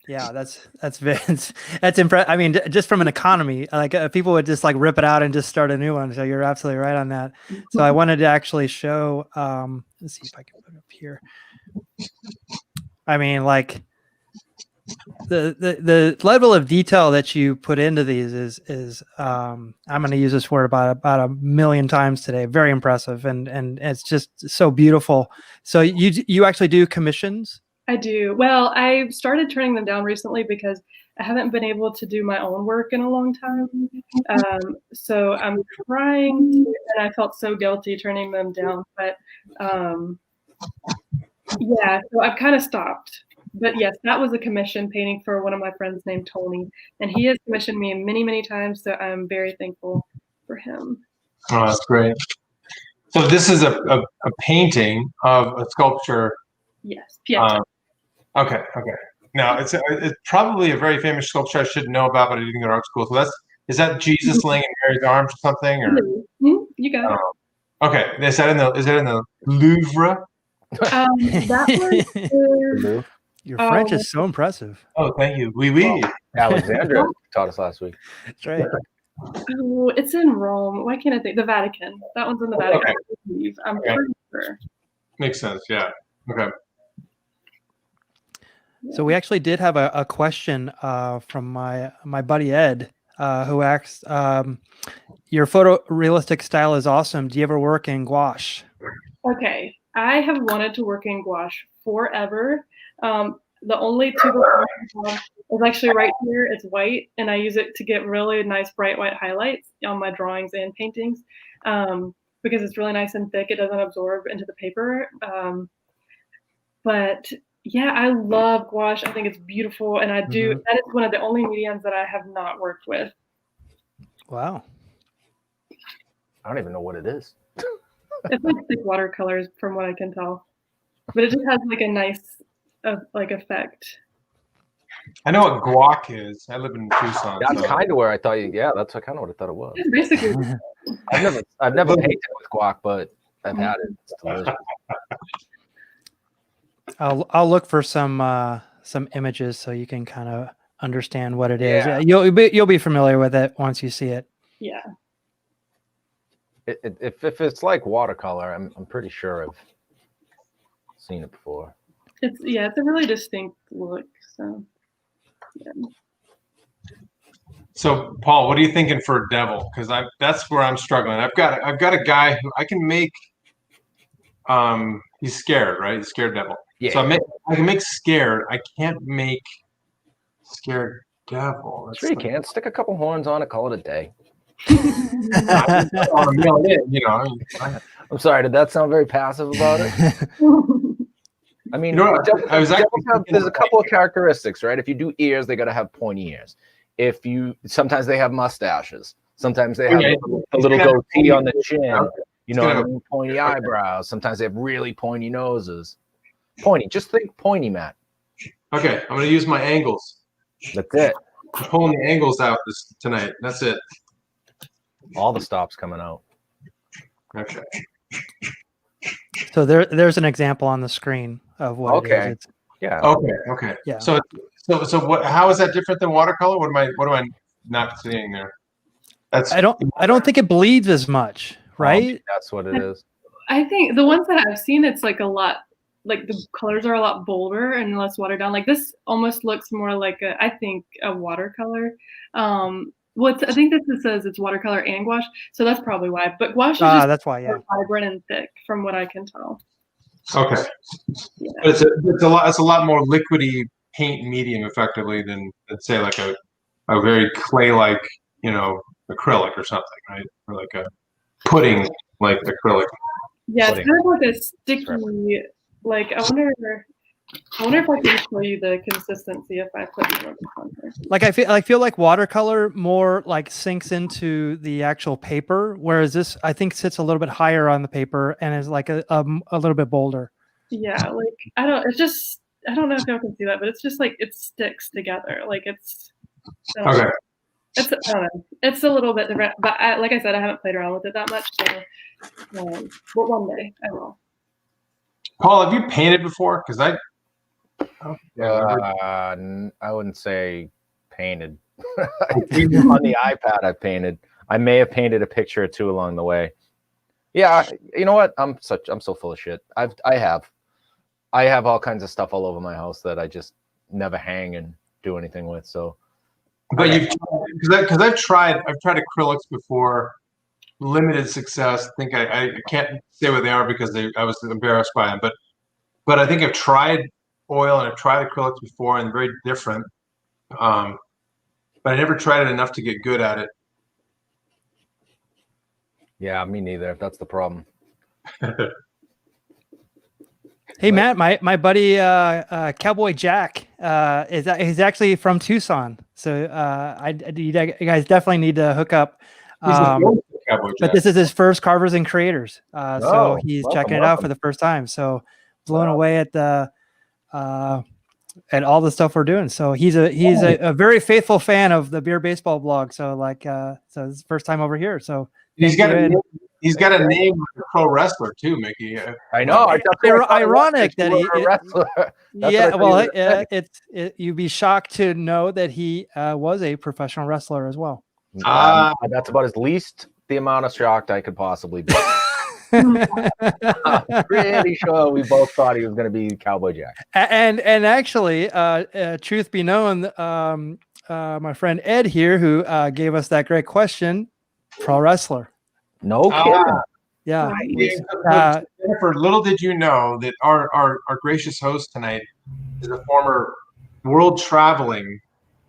[SPEAKER 1] Yeah, that's Vince. That's impressive. I mean, just from an economy, like people would just like rip it out and just start a new one. So you're absolutely right on that. So I wanted to actually show. Let's see if I can put it up here. I mean, like the level of detail that you put into these is I'm going to use this word about a million times today. Very impressive, and it's just so beautiful. So you actually do commissions?
[SPEAKER 4] I do. Well, I started turning them down recently because I haven't been able to do my own work in a long time. So I'm trying to, and I felt so guilty turning them down. But yeah, so I've kind of stopped. But yes, that was a commission painting for one of my friends named Tony. And he has commissioned me many, many times. So I'm very thankful for him.
[SPEAKER 2] Oh, that's great. So this is a painting of a sculpture.
[SPEAKER 4] Yes. Yeah.
[SPEAKER 2] Okay. Now it's probably a very famous sculpture I should know about, but I didn't go to art school. So is that Jesus laying in Mary's arms or something? Or
[SPEAKER 4] you got it.
[SPEAKER 2] Okay, is that in the Louvre?
[SPEAKER 4] That was
[SPEAKER 1] Your French is so impressive.
[SPEAKER 2] Oh, thank you. Oui, oui.
[SPEAKER 3] Alexandra taught us last week.
[SPEAKER 1] That's right.
[SPEAKER 4] Oh, it's in Rome. Why can't I think? The Vatican. That one's in the Vatican.
[SPEAKER 2] Okay.
[SPEAKER 4] I'm pretty sure.
[SPEAKER 2] Makes sense. Yeah. Okay.
[SPEAKER 1] So we actually did have a question from my buddy Ed, who asks, your photorealistic style is awesome. Do you ever work in gouache?
[SPEAKER 4] Okay. I have wanted to work in gouache forever. The only tube of gouache I have is actually right here. It's white, and I use it to get really nice bright white highlights on my drawings and paintings because it's really nice and thick. It doesn't absorb into the paper. But yeah, I love gouache. I think it's beautiful, and I do. That is one of the only mediums that I have not worked with.
[SPEAKER 1] Wow.
[SPEAKER 3] I don't even know what it is.
[SPEAKER 4] It's like thick watercolors, from what I can tell, but it just has like a nice effect.
[SPEAKER 2] I know what guac is. I live in Tucson.
[SPEAKER 3] That's kind of where I thought you. Yeah, that's kind of what I thought it was.
[SPEAKER 4] It's basically.
[SPEAKER 3] I've never painted with guac, but I've had it. It's delicious.
[SPEAKER 1] I'll look for some images so you can kind of understand what it is.
[SPEAKER 3] Yeah.
[SPEAKER 1] You'll be familiar with it once you see it.
[SPEAKER 4] Yeah.
[SPEAKER 3] If it's like watercolor, I'm pretty sure I've seen it before.
[SPEAKER 4] It's a really distinct look. So. Yeah.
[SPEAKER 2] So Paul, what are you thinking for a devil? Because that's where I'm struggling. I've got a guy who I can make. He's scared, right? He's scared devil.
[SPEAKER 3] Yeah.
[SPEAKER 2] So I can make scared. I can't make scared devil. That's
[SPEAKER 3] Sure you can. Stick a couple horns on it, call it a day.
[SPEAKER 2] I'm
[SPEAKER 3] sorry, did that sound very passive about it? I mean, there's a couple of characteristics, right? If you do ears, they got to have pointy ears. Sometimes they have mustaches. Sometimes they have a little goatee on the chin. You know, pointy eyebrows. Sometimes they have really pointy noses. Pointy. Just think pointy, Matt.
[SPEAKER 2] Okay, I'm going to use my angles.
[SPEAKER 3] That's it.
[SPEAKER 2] I'm pulling the angles out tonight. That's it.
[SPEAKER 3] All the stops coming out.
[SPEAKER 2] Okay.
[SPEAKER 1] So there's an example on the screen of what it is.
[SPEAKER 3] Yeah.
[SPEAKER 2] Okay.
[SPEAKER 1] Yeah.
[SPEAKER 2] So what? How is that different than watercolor? What am I not seeing there?
[SPEAKER 1] I don't think it bleeds as much, right?
[SPEAKER 3] That's what it is.
[SPEAKER 4] I think the ones that I've seen, it's like a lot. Like the colors are a lot bolder and less watered down. Like this almost looks more like a watercolor. I think this says it's watercolor and gouache, so that's probably why. But gouache is just
[SPEAKER 1] that's why,
[SPEAKER 4] vibrant and thick, from what I can tell.
[SPEAKER 2] Okay. Yeah. But it's a lot more liquidy paint medium, effectively, than say like a very clay-like, acrylic or something, right? Or like a pudding like acrylic.
[SPEAKER 4] Yeah, it's kind of like a sticky. Like I wonder. I wonder if I can show you the consistency if I put more of this on here.
[SPEAKER 1] Like I feel like watercolor more like sinks into the actual paper, whereas this I think sits a little bit higher on the paper and is like a little bit bolder.
[SPEAKER 4] Yeah, like I don't know if y'all can see that, but it's just like it sticks together. Like it's I don't know. I don't know. It's a little bit different, but like I said, I haven't played around with it that much. So, but one day I will.
[SPEAKER 2] Paul, have you painted before? Because I
[SPEAKER 3] wouldn't say painted. On the iPad, I painted. I may have painted a picture or two along the way. Yeah, you know what? I'm so full of shit. I have all kinds of stuff all over my house that I just never hang and do anything with. So,
[SPEAKER 2] but because I've tried acrylics before, limited success. I think I can't say what they are because I was embarrassed by them. But I think I've tried oil and I've tried acrylics before and very different. But I never tried it enough to get good at it.
[SPEAKER 3] Yeah, me neither. That's the problem.
[SPEAKER 1] Hey Matt, my buddy Cowboy Jack he's actually from Tucson, so you guys definitely need to hook up. But this is his first Carvers and Creators, so he's checking it out for the first time. So blown away at the at all the stuff we're doing. So he's a very faithful fan of the Beer Baseball blog. So so this is the first time over here. So
[SPEAKER 2] he's got a name like a pro wrestler too, Mickey.
[SPEAKER 3] I know.
[SPEAKER 1] Ironic that
[SPEAKER 3] a wrestler.
[SPEAKER 1] Yeah, well, you'd be shocked to know that he was a professional wrestler as well.
[SPEAKER 3] That's about as least the amount of shocked I could possibly be. I'm pretty sure we both thought he was going to be Cowboy Jack.
[SPEAKER 1] And actually, truth be known, my friend Ed here, who gave us that great question, pro wrestler.
[SPEAKER 3] No kidding.
[SPEAKER 1] Yeah.
[SPEAKER 2] Jennifer, little did you know that our gracious host tonight is a former world traveling,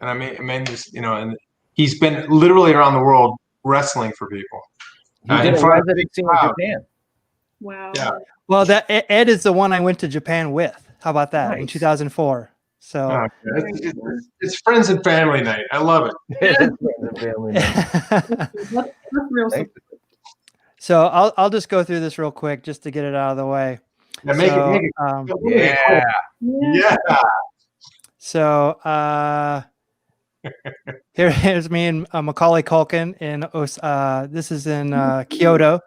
[SPEAKER 2] and I mean this, and he's been literally around the world wrestling for people.
[SPEAKER 3] He did a residency in Japan.
[SPEAKER 4] Wow.
[SPEAKER 2] Yeah.
[SPEAKER 1] Well, that Ed is the one I went to Japan with. How about that? Nice. In 2004. So
[SPEAKER 2] it's friends and family night. I love it.
[SPEAKER 3] It's friends and family night.
[SPEAKER 4] That's real simple.
[SPEAKER 1] So I'll just go through this real quick just to get it out of the way.
[SPEAKER 2] Yeah, make it. Yeah.
[SPEAKER 1] So here's me and Macaulay Culkin in this is in Kyoto.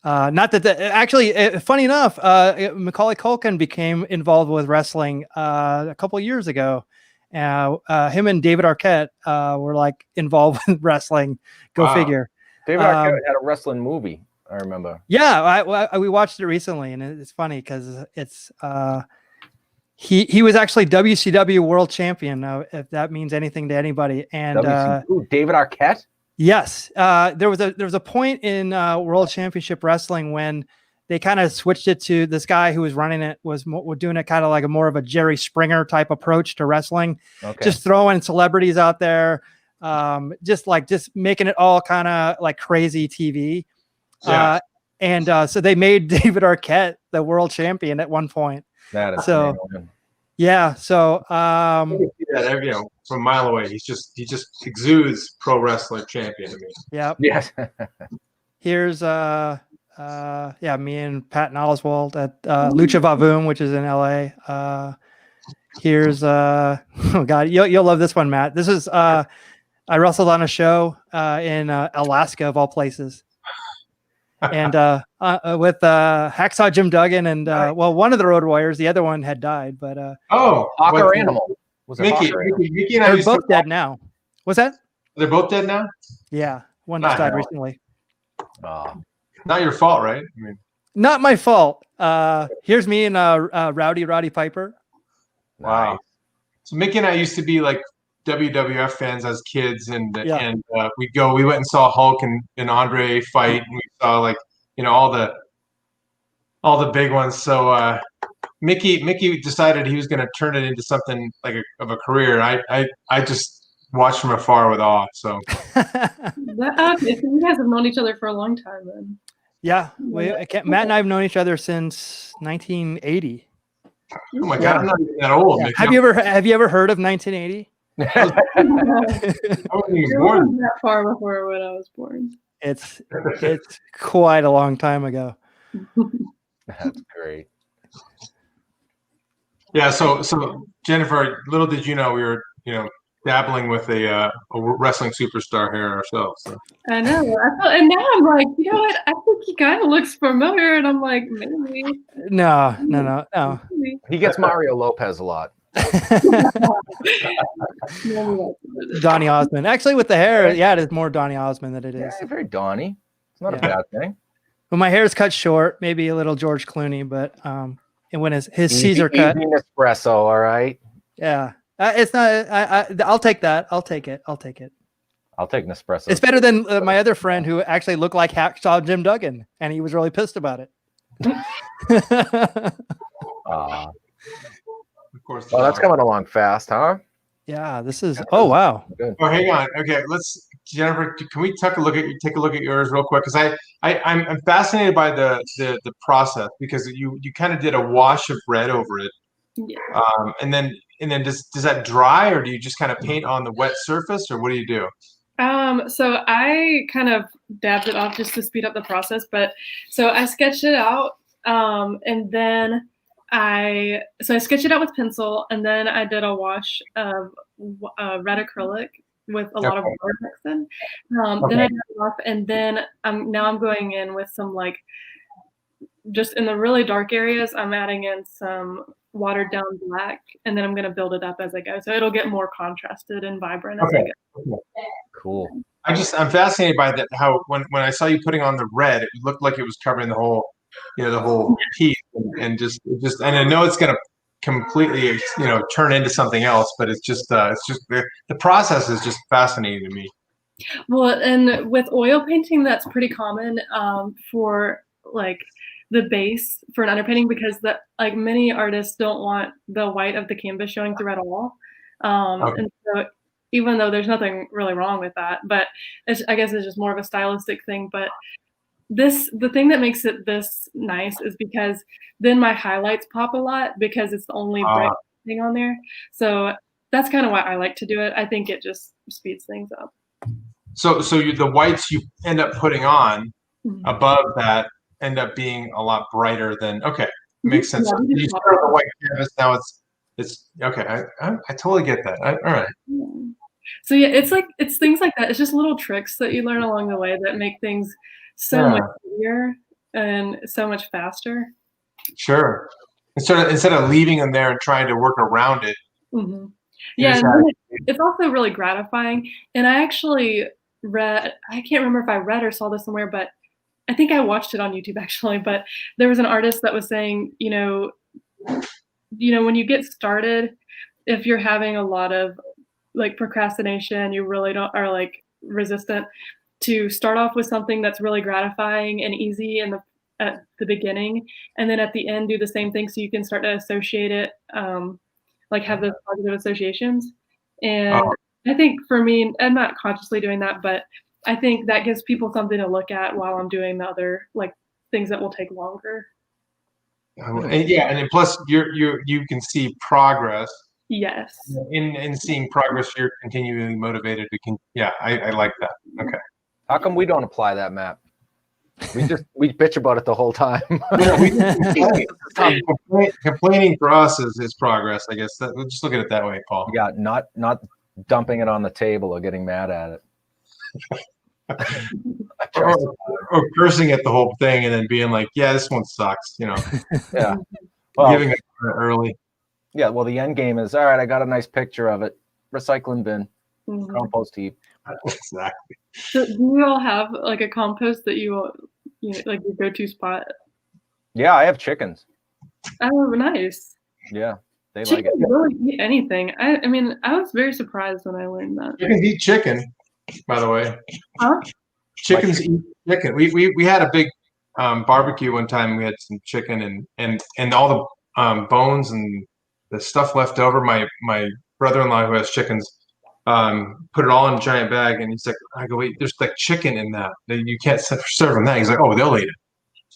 [SPEAKER 1] Not that actually, funny enough, Macaulay Culkin became involved with wrestling a couple of years ago. Him and David Arquette were like involved with wrestling. Go figure.
[SPEAKER 3] David Arquette had a wrestling movie, I remember.
[SPEAKER 1] Yeah, we watched it recently, and it's funny because it's he was actually WCW World Champion, if that means anything to anybody. And
[SPEAKER 3] David Arquette.
[SPEAKER 1] Yes, there was a point in World Championship Wrestling when they kind of switched it to this guy who was running it was doing it kind of like more of a Jerry Springer type approach to wrestling, just throwing celebrities out there. Just making it all kind of like crazy TV.
[SPEAKER 2] Yeah.
[SPEAKER 1] So they made David Arquette the world champion at one point.
[SPEAKER 3] That is
[SPEAKER 1] so, yeah. So,
[SPEAKER 2] from a mile away, he just exudes pro wrestler champion to me.
[SPEAKER 1] Yeah.
[SPEAKER 3] Yes.
[SPEAKER 1] Here's, me and Patton Oswalt at Lucha Vavoom, which is in LA. Here's, oh God, you'll love this one, Matt. This is, I wrestled on a show in Alaska, of all places, and with Hacksaw Jim Duggan and one of the Road Warriors, the other one had died, but
[SPEAKER 3] Hawk or Animal. Was it
[SPEAKER 2] Mickey and I
[SPEAKER 1] they're both dead now. What's that?
[SPEAKER 2] They're both dead now?
[SPEAKER 1] Yeah, one just died recently.
[SPEAKER 2] Not your fault, right? I mean,
[SPEAKER 1] not my fault. Here's me and Roddy Piper.
[SPEAKER 2] Wow. So Mickey and I used to be like WWF fans as kids, and we went and saw Hulk and Andre fight, and we saw all the big ones. So Mickey decided he was going to turn it into something like of a career. I just watched from afar with awe. So
[SPEAKER 4] you guys have known each other for a long time, then.
[SPEAKER 1] Yeah, Matt and I have known each other since 1980.
[SPEAKER 2] Oh my God, I'm not even that old.
[SPEAKER 1] Yeah. Have you ever heard of 1980?
[SPEAKER 2] I wasn't even
[SPEAKER 4] It
[SPEAKER 2] born.
[SPEAKER 4] wasn't that far before when I was born.
[SPEAKER 1] It's quite a long time ago.
[SPEAKER 3] That's great.
[SPEAKER 2] Yeah. So Jennifer, little did you know we were dabbling with a wrestling superstar here ourselves. So.
[SPEAKER 4] I know. And now I'm like, you know what? I think he kind of looks familiar, and I'm like, maybe.
[SPEAKER 1] No.
[SPEAKER 4] Maybe.
[SPEAKER 3] He gets Mario Lopez a lot.
[SPEAKER 1] Donny Osmond. Actually, with the hair, yeah, it is more Donny Osmond than it is.
[SPEAKER 3] Yeah, very Donny. It's not a bad thing.
[SPEAKER 1] When my hair is cut short, maybe a little George Clooney, but and when his Caesar cut,
[SPEAKER 3] easy espresso, all right.
[SPEAKER 1] Yeah, it's not. I'll take that. I'll take it.
[SPEAKER 3] I'll take Nespresso.
[SPEAKER 1] It's better than my other friend who actually looked like Hacksaw Jim Duggan, and he was really pissed about it.
[SPEAKER 2] Of course.
[SPEAKER 3] Well, that's coming along fast, huh?
[SPEAKER 1] Yeah, this is. Oh wow.
[SPEAKER 3] Good.
[SPEAKER 2] Oh, hang on. Okay, Jennifer. Can we take a look at yours real quick? Because I'm fascinated by the process, because you kind of did a wash of red over it.
[SPEAKER 4] Yeah.
[SPEAKER 2] And then does that dry, or do you just kind of paint on the wet surface, or what do you do?
[SPEAKER 4] So I kind of dabbed it off just to speed up the process, but so I sketched it out, and then I sketched it out with pencil, and then I did a wash of red acrylic with a lot of water mixed in. Then I did it off, and then now I'm going in with some, like, just in the really dark areas, I'm adding in some watered down black, and then I'm going to build it up as I go. So it'll get more contrasted and vibrant as I go.
[SPEAKER 3] Cool.
[SPEAKER 2] I'm fascinated by that. How when I saw you putting on the red, it looked like it was covering the whole piece, and and I know it's going to completely turn into something else, but it's just the process is just fascinating to me.
[SPEAKER 4] Well, and with oil painting, that's pretty common for like the base for an underpainting, because like many artists don't want the white of the canvas showing through at all. And so even though there's nothing really wrong with that, but I guess it's just more of a stylistic thing. But the thing that makes it this nice is because then my highlights pop a lot, because it's the only bright thing on there. So that's kind of why I like to do it. I think it just speeds things up.
[SPEAKER 2] So the whites you end up putting on above that end up being a lot brighter than makes sense.
[SPEAKER 4] Yeah,
[SPEAKER 2] You start on the white canvas, now it's okay. I totally get that. All right.
[SPEAKER 4] Yeah. So yeah, it's things like that. It's just little tricks that you learn along the way that make things so much easier and so much faster.
[SPEAKER 2] Sure. Instead of leaving them there and trying to work around it.
[SPEAKER 4] Mm-hmm. Yeah, and it's also really gratifying. And I actually read, I can't remember if I read or saw this somewhere, but I think I watched it on YouTube actually, but there was an artist that was saying, when you get started, if you're having a lot of like procrastination, you really are like resistant, to start off with something that's really gratifying and easy at the beginning, and then at the end do the same thing, so you can start to associate it, like have those positive associations. And I think for me, I'm not consciously doing that, but I think that gives people something to look at while I'm doing the other like things that will take longer.
[SPEAKER 2] And then plus you can see progress.
[SPEAKER 4] Yes.
[SPEAKER 2] In seeing progress, you're continually motivated to I like that. Okay.
[SPEAKER 3] How come we don't apply that map? We bitch about it the whole time.
[SPEAKER 2] Complaining for us is progress, I guess. We'll just look at it that way, Paul.
[SPEAKER 3] Yeah, not dumping it on the table or getting mad at it.
[SPEAKER 2] or cursing at the whole thing and then being like, yeah, this one sucks,
[SPEAKER 3] Yeah. Well,
[SPEAKER 2] giving it early.
[SPEAKER 3] Yeah, well, the end game is, all right, I got a nice picture of it. Recycling bin, compost heap.
[SPEAKER 2] Exactly.
[SPEAKER 4] So do you all have like a compost that like your go-to spot?
[SPEAKER 3] Yeah, I have chickens.
[SPEAKER 4] Oh, nice.
[SPEAKER 3] Yeah, they
[SPEAKER 4] Chickens
[SPEAKER 3] like it.
[SPEAKER 4] really eat anything. I mean, I was very surprised when I learned that.
[SPEAKER 2] Chickens eat chicken, by the way.
[SPEAKER 4] Huh?
[SPEAKER 2] Chickens eat chicken. We had a big barbecue one time. We had some chicken and all the bones and the stuff left over. My brother-in-law, who has chickens, put it all in a giant bag, and he's like, I go, wait, there's like chicken in that. You can't serve them that. He's like, oh, they'll eat it.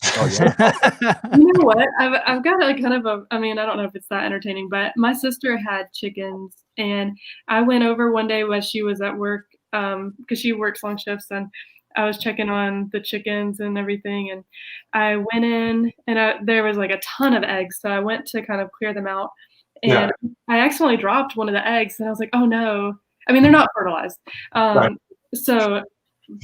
[SPEAKER 3] Oh yeah.
[SPEAKER 4] You know what? I've got a kind of a, I mean, I don't know if it's that entertaining, but my sister had chickens, and I went over one day when she was at work, because she works long shifts, and I was checking on the chickens and everything, and I went in, and there was like a ton of eggs, so I went to kind of clear them out,
[SPEAKER 2] Yeah.
[SPEAKER 4] and I accidentally dropped one of the eggs, and I was like, oh no. I mean, they're not fertilized.
[SPEAKER 2] Right.
[SPEAKER 4] So,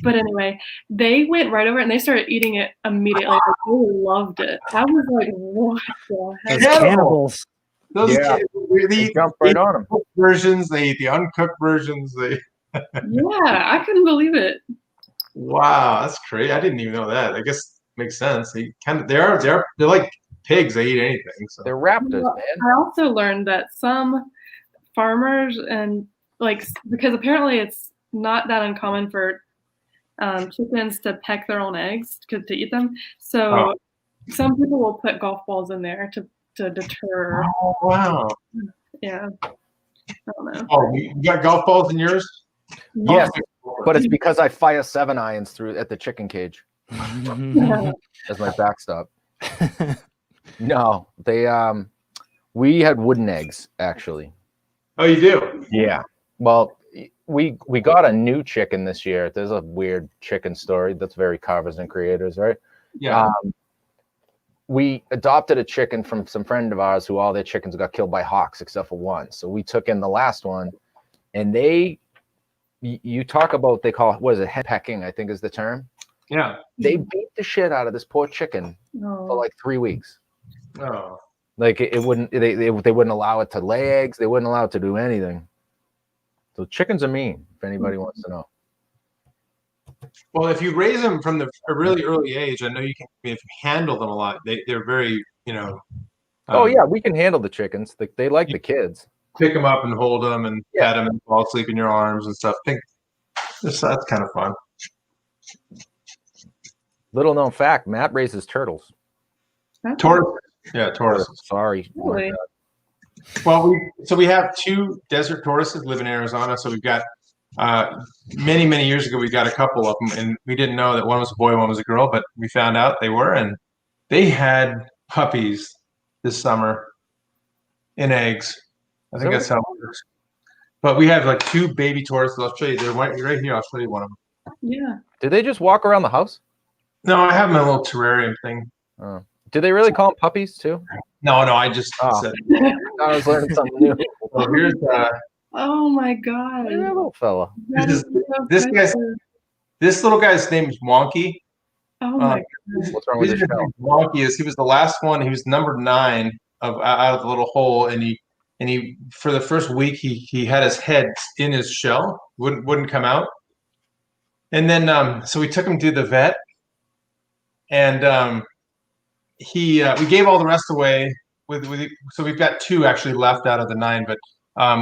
[SPEAKER 4] but anyway, they went right over it and they started eating it immediately. Like, they loved it. I was like, what the heck?
[SPEAKER 1] Those cannibals.
[SPEAKER 2] Those
[SPEAKER 3] Yeah.
[SPEAKER 2] kids, they eat
[SPEAKER 3] Jump right on them.
[SPEAKER 2] cooked versions. They eat the uncooked versions.
[SPEAKER 4] Yeah, I couldn't believe it.
[SPEAKER 2] Wow, that's crazy. I didn't even know that. I guess makes sense. They're like pigs. They eat anything. So
[SPEAKER 3] They're raptors,
[SPEAKER 4] Well,
[SPEAKER 3] man.
[SPEAKER 4] I also learned that some farmers and because apparently it's not that uncommon for chickens to peck their own eggs to eat them. So some people will put golf balls in there to deter.
[SPEAKER 2] oh wow.
[SPEAKER 4] Yeah, I don't know.
[SPEAKER 2] Oh, you got golf balls in yours?
[SPEAKER 3] Yes, but it's because I fire 7 irons through at the chicken cage as my backstop. No, they we had wooden eggs actually.
[SPEAKER 2] Oh, you do?
[SPEAKER 3] Yeah. Well, we got a new chicken this year. There's a weird chicken story that's very Carvers and Creators, right?
[SPEAKER 2] Yeah.
[SPEAKER 3] We adopted a chicken from some friend of ours who all their chickens got killed by hawks except for one. So we took in the last one, and you talk about, they call it, what is it, head pecking, I think is the term.
[SPEAKER 2] Yeah.
[SPEAKER 3] They beat the shit out of this poor chicken for like 3 weeks.
[SPEAKER 2] Oh.
[SPEAKER 3] Like it wouldn't, they wouldn't allow it to lay eggs. They wouldn't allow it to do anything. So chickens are mean, if anybody wants to know.
[SPEAKER 2] Well, if you raise them from a really early age, I know you can. If you handle them a lot, they're very,
[SPEAKER 3] Oh yeah, we can handle the chickens. They like the kids.
[SPEAKER 2] Pick them up and hold them and pet them and fall asleep in your arms and stuff. I think that's kind of fun.
[SPEAKER 3] Little known fact: Matt raises turtles.
[SPEAKER 2] Tortoise. Yeah, tortoises.
[SPEAKER 3] Sorry.
[SPEAKER 4] Really?
[SPEAKER 2] Well, we have 2 desert tortoises live in Arizona. So we've got many years ago we got a couple of them, and we didn't know that one was a boy, one was a girl, but we found out they were, and they had puppies this summer in eggs. I think that's how it works. But we have like 2 baby tortoises. I'll show you. They're right here. I'll show you one of them.
[SPEAKER 4] Yeah.
[SPEAKER 3] Did they just walk around the house?
[SPEAKER 2] No, I have them in a little terrarium thing.
[SPEAKER 3] Oh. Do they really call them puppies too?
[SPEAKER 2] No, I just said.
[SPEAKER 3] I was learning something new.
[SPEAKER 2] So here's
[SPEAKER 4] Oh my god.
[SPEAKER 3] Yeah, little fella.
[SPEAKER 2] this little guy's name is Wonky.
[SPEAKER 4] Oh my god.
[SPEAKER 3] What's wrong with his shell?
[SPEAKER 2] Wonky he was the last one. He was number 9 out of the little hole, and he for the first week he had his head in his shell, wouldn't come out, and then so we took him to the vet, and we gave all the rest away so we've got 2 actually left out of the 9, but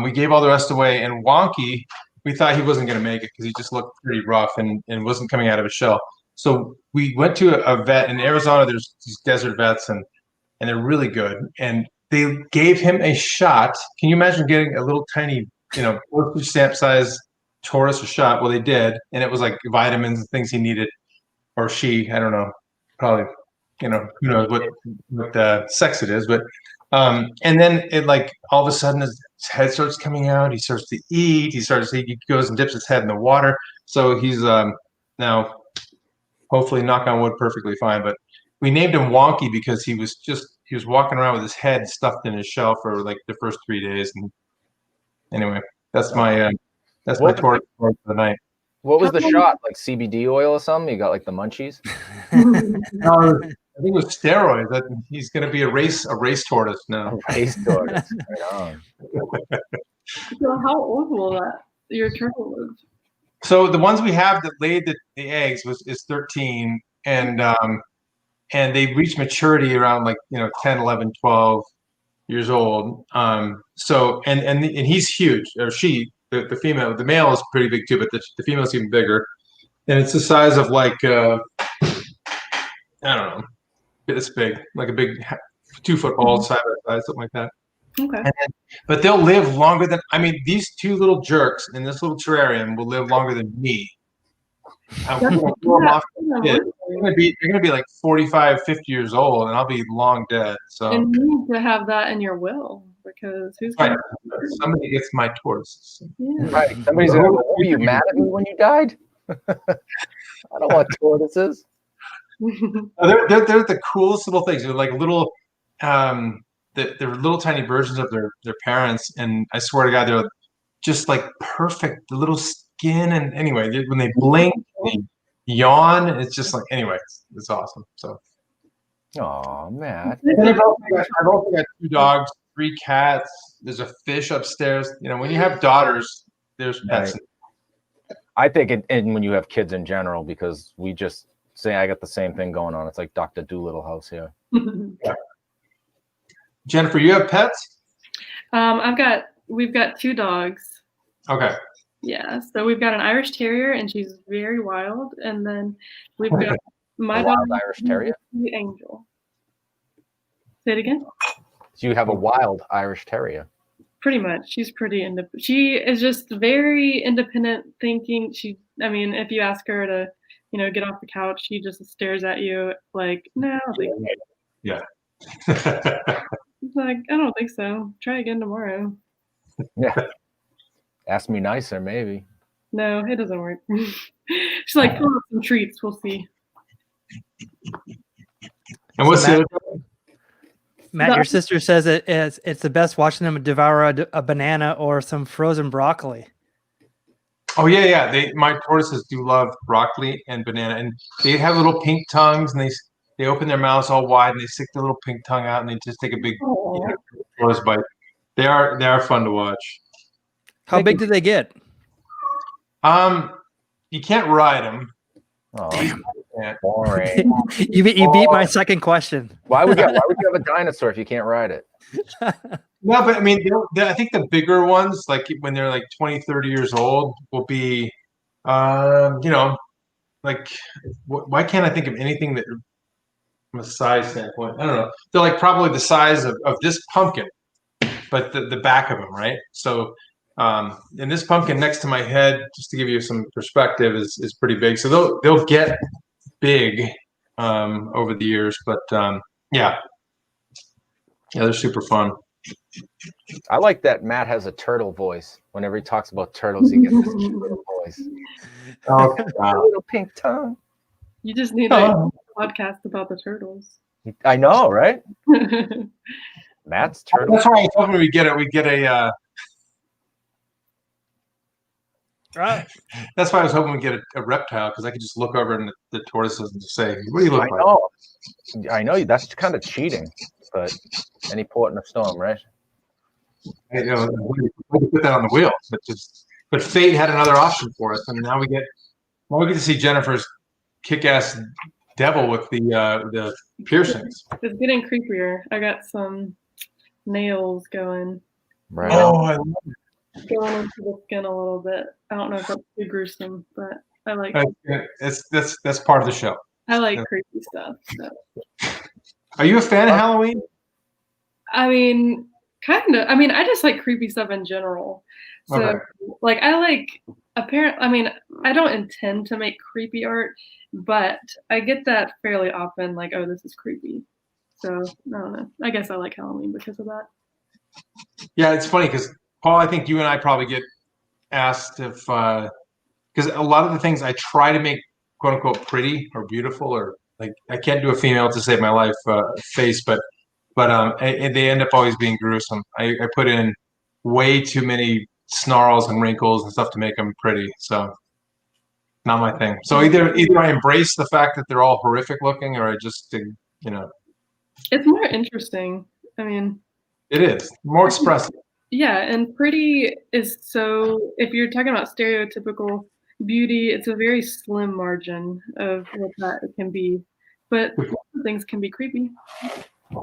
[SPEAKER 2] we gave all the rest away, and Wonky, we thought he wasn't going to make it because he just looked pretty rough and wasn't coming out of his shell. So we went to a vet in Arizona. There's these desert vets, and they're really good. And they gave him a shot. Can you imagine getting a little tiny, postage stamp size tortoise a shot? Well, they did, and it was like vitamins and things he needed, or she, I don't know, probably, who knows what sex it is, but and then it, like, all of a sudden his head starts coming out. He starts to eat. He goes and dips his head in the water. So he's now, hopefully, knock on wood, perfectly fine. But we named him Wonky because he was walking around with his head stuffed in his shell for like the first 3 days. And anyway, that's my tortoise for the night.
[SPEAKER 3] What was the shot? Like CBD oil or something? You got like the munchies?
[SPEAKER 2] I think it was steroids. He's going to be a race tortoise now.
[SPEAKER 3] A race tortoise. Right on.
[SPEAKER 4] So how old will your turtle live?
[SPEAKER 2] So the ones we have that laid the eggs is 13, and they reach maturity around 10, 11, 12 years old. So and he's huge, or she, the female. The male is pretty big too, but the female's even bigger, and it's the size of I don't know, this big, like a big 2 football side by side, something like that.
[SPEAKER 4] Okay.
[SPEAKER 2] But they'll live longer than, these 2 little jerks in this little terrarium will live longer than me. I'm gonna throw them off the kid. They're gonna be like 45, 50 years old, and I'll be long dead. So
[SPEAKER 4] And you need to have that in your will because who's
[SPEAKER 2] right.
[SPEAKER 4] gonna
[SPEAKER 2] Somebody gets my tortoises.
[SPEAKER 4] Yeah.
[SPEAKER 3] Right. Somebody's gonna go, were you mad at me when you died? I don't want tortoises.
[SPEAKER 2] They're the coolest little things. They're like little, they're little tiny versions of their parents, and I swear to God, they're just like perfect. The little skin, and anyway, when they blink, they yawn. It's just like anyway, it's awesome. So,
[SPEAKER 3] Oh, Matt.
[SPEAKER 2] and I've also got 2 dogs, 3 cats. There's a fish upstairs. You know, when you have daughters, there's pets.
[SPEAKER 3] Right. I think, and when you have kids in general, because we just say I got the same thing going on. It's like Dr. Doolittle house here.
[SPEAKER 2] Yeah. Jennifer, you have pets?
[SPEAKER 4] We've got 2 dogs.
[SPEAKER 2] Okay.
[SPEAKER 4] Yeah, so we've got an Irish Terrier, and she's very wild. And then we've got my dog,
[SPEAKER 3] wild Irish Terrier?
[SPEAKER 4] the Angel. Say it again?
[SPEAKER 3] So you have a wild Irish Terrier.
[SPEAKER 4] Pretty much. She's pretty independent. She is just very independent thinking. If you ask her to, get off the couch, she just stares at you like, no.
[SPEAKER 2] Yeah.
[SPEAKER 4] It's like, I don't think so. Try again tomorrow.
[SPEAKER 3] Yeah. Ask me nicer, maybe.
[SPEAKER 4] No, it doesn't work. She's like, pull up some treats. We'll see.
[SPEAKER 2] And what's the other?
[SPEAKER 1] Matt, your sister says it's the best watching them devour a banana or some frozen broccoli.
[SPEAKER 2] Oh yeah. My tortoises do love broccoli and banana, and they have little pink tongues, and they open their mouths all wide, and they stick their little pink tongue out, and they just take a big tortoise bite. They are fun to watch.
[SPEAKER 1] How big do they get?
[SPEAKER 2] You can't ride them.
[SPEAKER 3] Oh,
[SPEAKER 1] damn.
[SPEAKER 3] Boring.
[SPEAKER 1] You beat my second question.
[SPEAKER 3] Why would you have a dinosaur if you can't ride it?
[SPEAKER 2] No, but I mean, I think the bigger ones, like when they're like 20, 30 years old, will be, like, why can't I think of anything that from a size standpoint? I don't know. They're like probably the size of this pumpkin, but the back of them, right? So, and this pumpkin next to my head, just to give you some perspective, is pretty big. So they'll get big over the years, but yeah, they're super fun.
[SPEAKER 3] I like that Matt has a turtle voice. Whenever he talks about turtles, he gets this turtle voice.
[SPEAKER 2] Oh,
[SPEAKER 3] A little pink tongue.
[SPEAKER 4] You just need a podcast about the turtles.
[SPEAKER 3] I know, right? Matt's turtle.
[SPEAKER 2] That's why I was hoping we'd get a.
[SPEAKER 1] Right.
[SPEAKER 2] That's why I was hoping we'd get a reptile, because I could just look over at the tortoises and just say, "What do you look like?"
[SPEAKER 3] I know. That's kind of cheating, but any port in a storm, right?
[SPEAKER 2] We put that on the wheel, but fate had another option for us, and now we get to see Jennifer's kick-ass devil with the piercings.
[SPEAKER 4] It's getting creepier. I got some nails going.
[SPEAKER 3] Right.
[SPEAKER 2] Oh, I love it.
[SPEAKER 4] Going into the skin a little bit. I don't know if that's too gruesome, but I like.
[SPEAKER 2] That's part of the show.
[SPEAKER 4] I like creepy stuff. So.
[SPEAKER 2] Are you a fan of Halloween?
[SPEAKER 4] I mean, kind of. I mean, I just like creepy stuff in general. So,
[SPEAKER 2] Okay.
[SPEAKER 4] like, I like I mean, I don't intend to make creepy art, but I get that fairly often. Like, oh, this is creepy. So I don't know. I guess I like Halloween because of that.
[SPEAKER 2] Yeah, it's funny because Paul, I think you and I probably get asked if because a lot of the things I try to make quote unquote pretty or beautiful, or like I can't do a female to save my life face, but they end up always being gruesome. I put in way too many snarls and wrinkles and stuff to make them pretty, so not my thing. So either I embrace the fact that they're all horrific looking, or I just
[SPEAKER 4] It's more interesting. I mean,
[SPEAKER 2] it is more expressive.
[SPEAKER 4] Yeah, and pretty is so, if you're talking about stereotypical beauty, it's a very slim margin of what that it can be. But things can be creepy.
[SPEAKER 2] A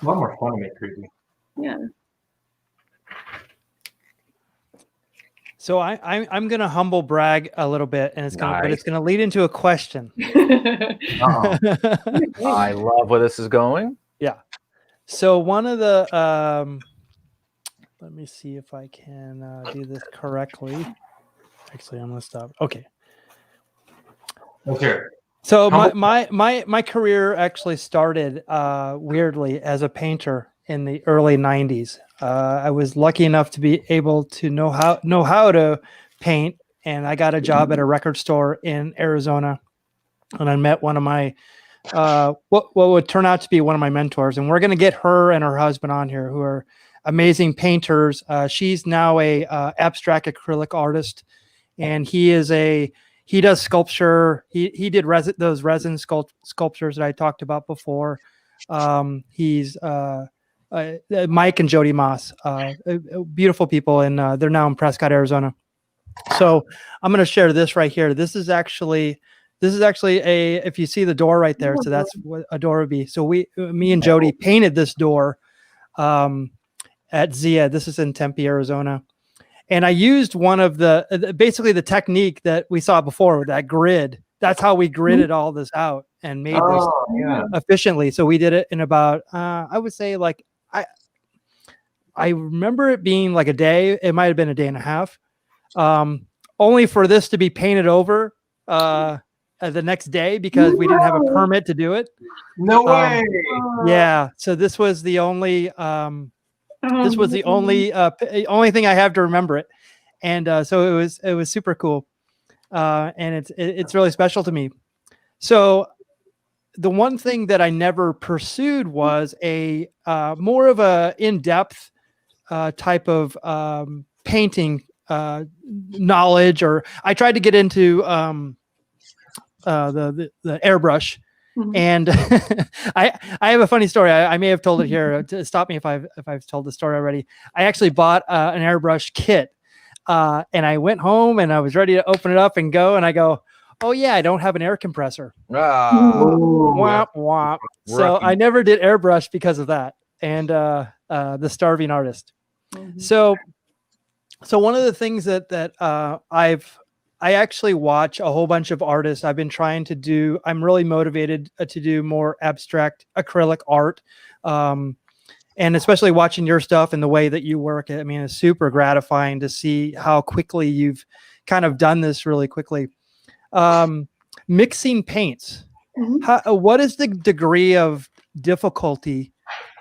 [SPEAKER 2] lot more fun to make creepy.
[SPEAKER 4] Yeah.
[SPEAKER 1] So I'm gonna humble brag a little bit, and it's gonna lead into a question.
[SPEAKER 3] I love where this is going.
[SPEAKER 1] Yeah. So one of the let me see if I can do this correctly. Actually, I'm gonna stop. Okay.
[SPEAKER 2] Okay.
[SPEAKER 1] So
[SPEAKER 2] How
[SPEAKER 1] my career actually started weirdly as a painter in the early 90s. I was lucky enough to be able to know how to paint, and I got a job at a record store in Arizona, and I met one of my what would turn out to be one of my mentors, and we're going to get her and her husband on here, who are amazing painters. She's now a abstract acrylic artist, and he does sculpture. He did those resin sculptures that I talked about before. He's Mike and Jody Moss, beautiful people, and they're now in Prescott, Arizona. So I'm going to share this right here. This is actually if you see the door right there, so that's what a door would be. So me and Jody painted this door at Zia. This is in Tempe, Arizona. And I used one of basically the technique that we saw before with that grid. That's how we gridded all this out and made this efficiently. So we did it in about, I would say like, I remember it being like a day. It might've been a day and a half. Only for this to be painted over the next day because we didn't have a permit to do it.
[SPEAKER 2] No way.
[SPEAKER 1] Yeah. So this was the only, only thing I have to remember it. And so it was super cool. And it's really special to me. So the one thing that I never pursued was a more of a in-depth type of painting knowledge, or I tried to get into the airbrush. Mm-hmm. And I have a funny story. I may have told it here. To stop me if I've told the story already. I actually bought an airbrush kit, and I went home and I was ready to open it up and go. And I go, oh yeah, I don't have an air compressor. Womp womp. So I never did airbrush because of that. And the starving artist. Mm-hmm. So one of the things that I actually watch a whole bunch of artists. I've been trying to do, I'm really motivated to do more abstract acrylic art. And especially watching your stuff and the way that you work. I mean, it's super gratifying to see how quickly you've kind of done this really quickly. Mixing paints. Mm-hmm. What is the degree of difficulty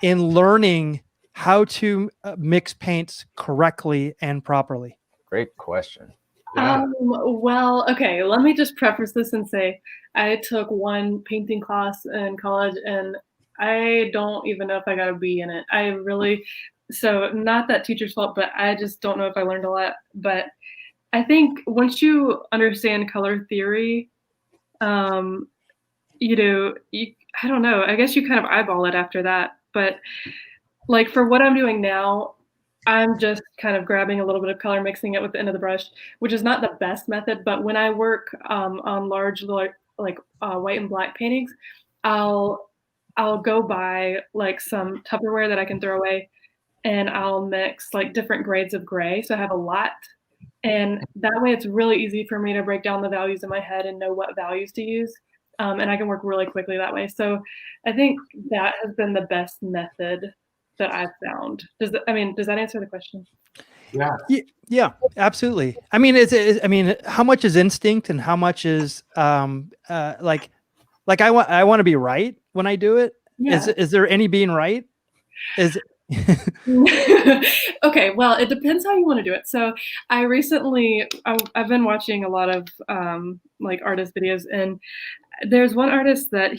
[SPEAKER 1] in learning how to mix paints correctly and properly?
[SPEAKER 3] Great question.
[SPEAKER 2] Yeah.
[SPEAKER 4] Well, okay, let me just preface this and say I took one painting class in college and I don't even know if I got a B in it. So not that teacher's fault, but I just don't know if I learned a lot. But I think once you understand color theory, I don't know, I guess you kind of eyeball it after that. But like for what I'm doing now, I'm just kind of grabbing a little bit of color, mixing it with the end of the brush, which is not the best method. But when I work on large, like white and black paintings, I'll go buy like some Tupperware that I can throw away, and I'll mix like different grades of gray. So I have a lot, and that way it's really easy for me to break down the values in my head and know what values to use. And I can work really quickly that way. So I think that has been the best method that I've found. Does that answer the question?
[SPEAKER 1] Yeah, absolutely. I mean, how much is instinct and how much is like I want to be right when I do it. Yeah. Is there any being right?
[SPEAKER 4] Okay, well, it depends how you want to do it. So I've been watching a lot of like artist videos, and there's one artist that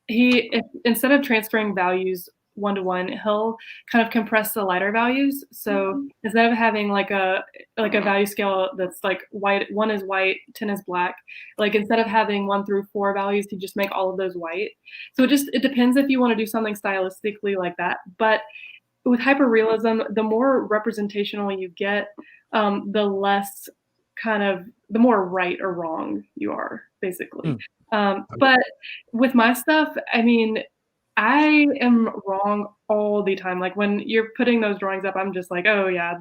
[SPEAKER 4] instead of transferring values 1-to-1, he'll kind of compress the lighter values. So instead of having like a value scale that's like white, 1 is white, 10 is black, like instead of having 1 through 4 values, you just make all of those white. So it depends if you want to do something stylistically like that. But with hyperrealism, the more representational you get, the more right or wrong you are, basically. But with my stuff, I mean, I am wrong all the time. Like when you're putting those drawings up, I'm just like, oh yeah,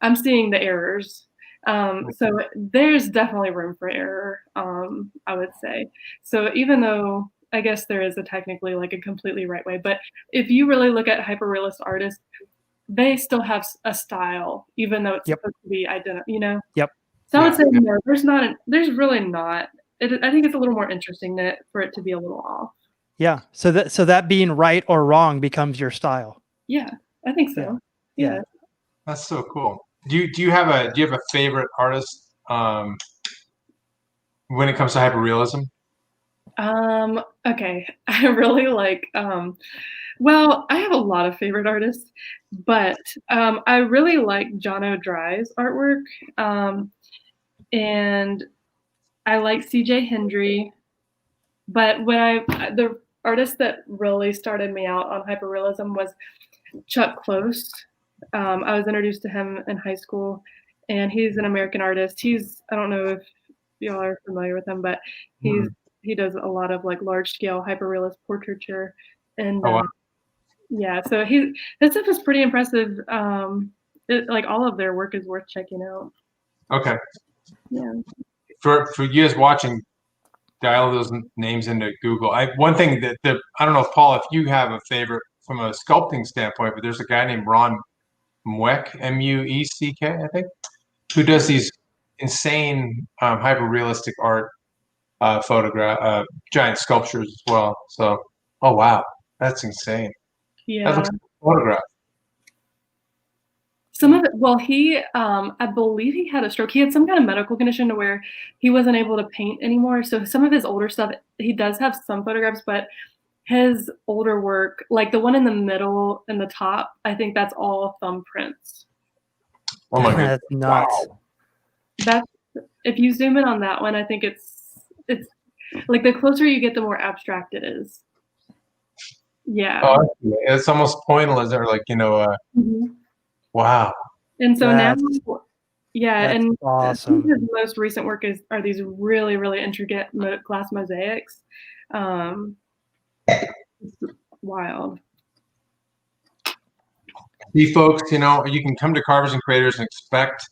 [SPEAKER 4] I'm seeing the errors. So there's definitely room for error, I would say. So even though I guess there is technically like a completely right way, but if you really look at hyperrealist artists, they still have a style, even though it's supposed to be identical,
[SPEAKER 1] Yep.
[SPEAKER 4] So I would say no, there's really not I think it's a little more interesting for it to be a little off.
[SPEAKER 1] Yeah. So that being right or wrong becomes your style.
[SPEAKER 4] Yeah, I think so. Yeah.
[SPEAKER 2] That's so cool. Do you have a favorite artist when it comes to hyperrealism?
[SPEAKER 4] Okay. I really like well, I have a lot of favorite artists, but I really like Jono Dry's artwork. And I like CJ Hendry, but the artist that really started me out on hyperrealism was Chuck Close. I was introduced to him in high school, and he's an American artist. I don't know if y'all are familiar with him, but he does a lot of like large scale hyperrealist portraiture, and
[SPEAKER 2] Oh, wow.
[SPEAKER 4] yeah, so his stuff is pretty impressive. Like all of their work is worth checking out.
[SPEAKER 2] Okay.
[SPEAKER 4] Yeah.
[SPEAKER 2] For you guys watching, dial those names into Google. One thing that I don't know if Paul, if you have a favorite from a sculpting standpoint, but there's a guy named Ron Mueck, Mueck, I think, who does these insane hyper realistic art photograph giant sculptures as well. So, oh wow, that's insane.
[SPEAKER 4] Yeah.
[SPEAKER 2] That looks like a photograph.
[SPEAKER 4] Some of it, well, I believe he had a stroke. He had some kind of medical condition to where he wasn't able to paint anymore. So some of his older stuff, he does have some photographs, but his older work, like the one in the middle and the top, I think that's all thumbprints.
[SPEAKER 2] Oh my god,
[SPEAKER 1] that's nuts.
[SPEAKER 4] Wow. If you zoom in on that one, I think it's like the closer you get, the more abstract it is. Yeah.
[SPEAKER 2] Oh, it's almost pointless, or like wow.
[SPEAKER 4] And so now, yeah,
[SPEAKER 1] that's
[SPEAKER 4] and
[SPEAKER 1] awesome.
[SPEAKER 4] his most recent work are these really, really intricate glass mosaics. Wild.
[SPEAKER 2] See, folks, you can come to Carvers and Creators and expect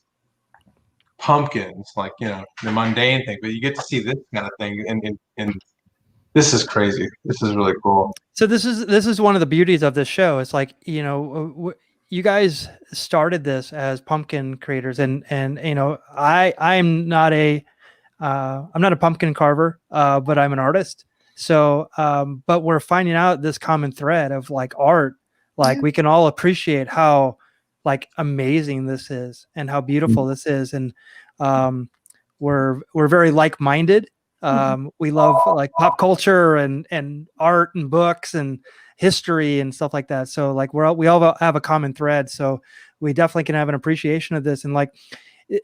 [SPEAKER 2] pumpkins, like the mundane thing, but you get to see this kind of thing, and this is crazy. This is really cool.
[SPEAKER 1] So this is one of the beauties of this show. It's like, you guys started this as pumpkin creators, and I'm not a pumpkin carver, but I'm an artist. So, but we're finding out this common thread of like art, like we can all appreciate how like amazing this is and how beautiful this is. And, we're very like-minded. We love like pop culture and art and books and history and stuff like that. So like we all have a common thread. So we definitely can have an appreciation of this. And like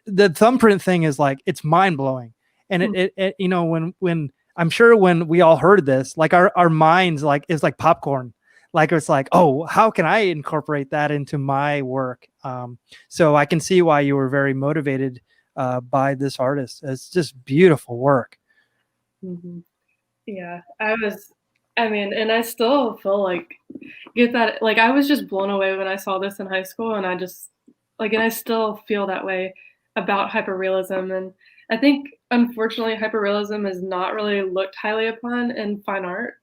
[SPEAKER 1] the thumbprint thing is like, it's mind blowing. And it when I'm sure when we all heard this, like our minds like is like popcorn. Like it's like, oh, how can I incorporate that into my work? So I can see why you were very motivated by this artist. It's just beautiful work.
[SPEAKER 4] Mm-hmm. Yeah, and I still feel like get that. Like I was just blown away when I saw this in high school, and and I still feel that way about hyperrealism. And I think, unfortunately, hyperrealism is not really looked highly upon in fine art,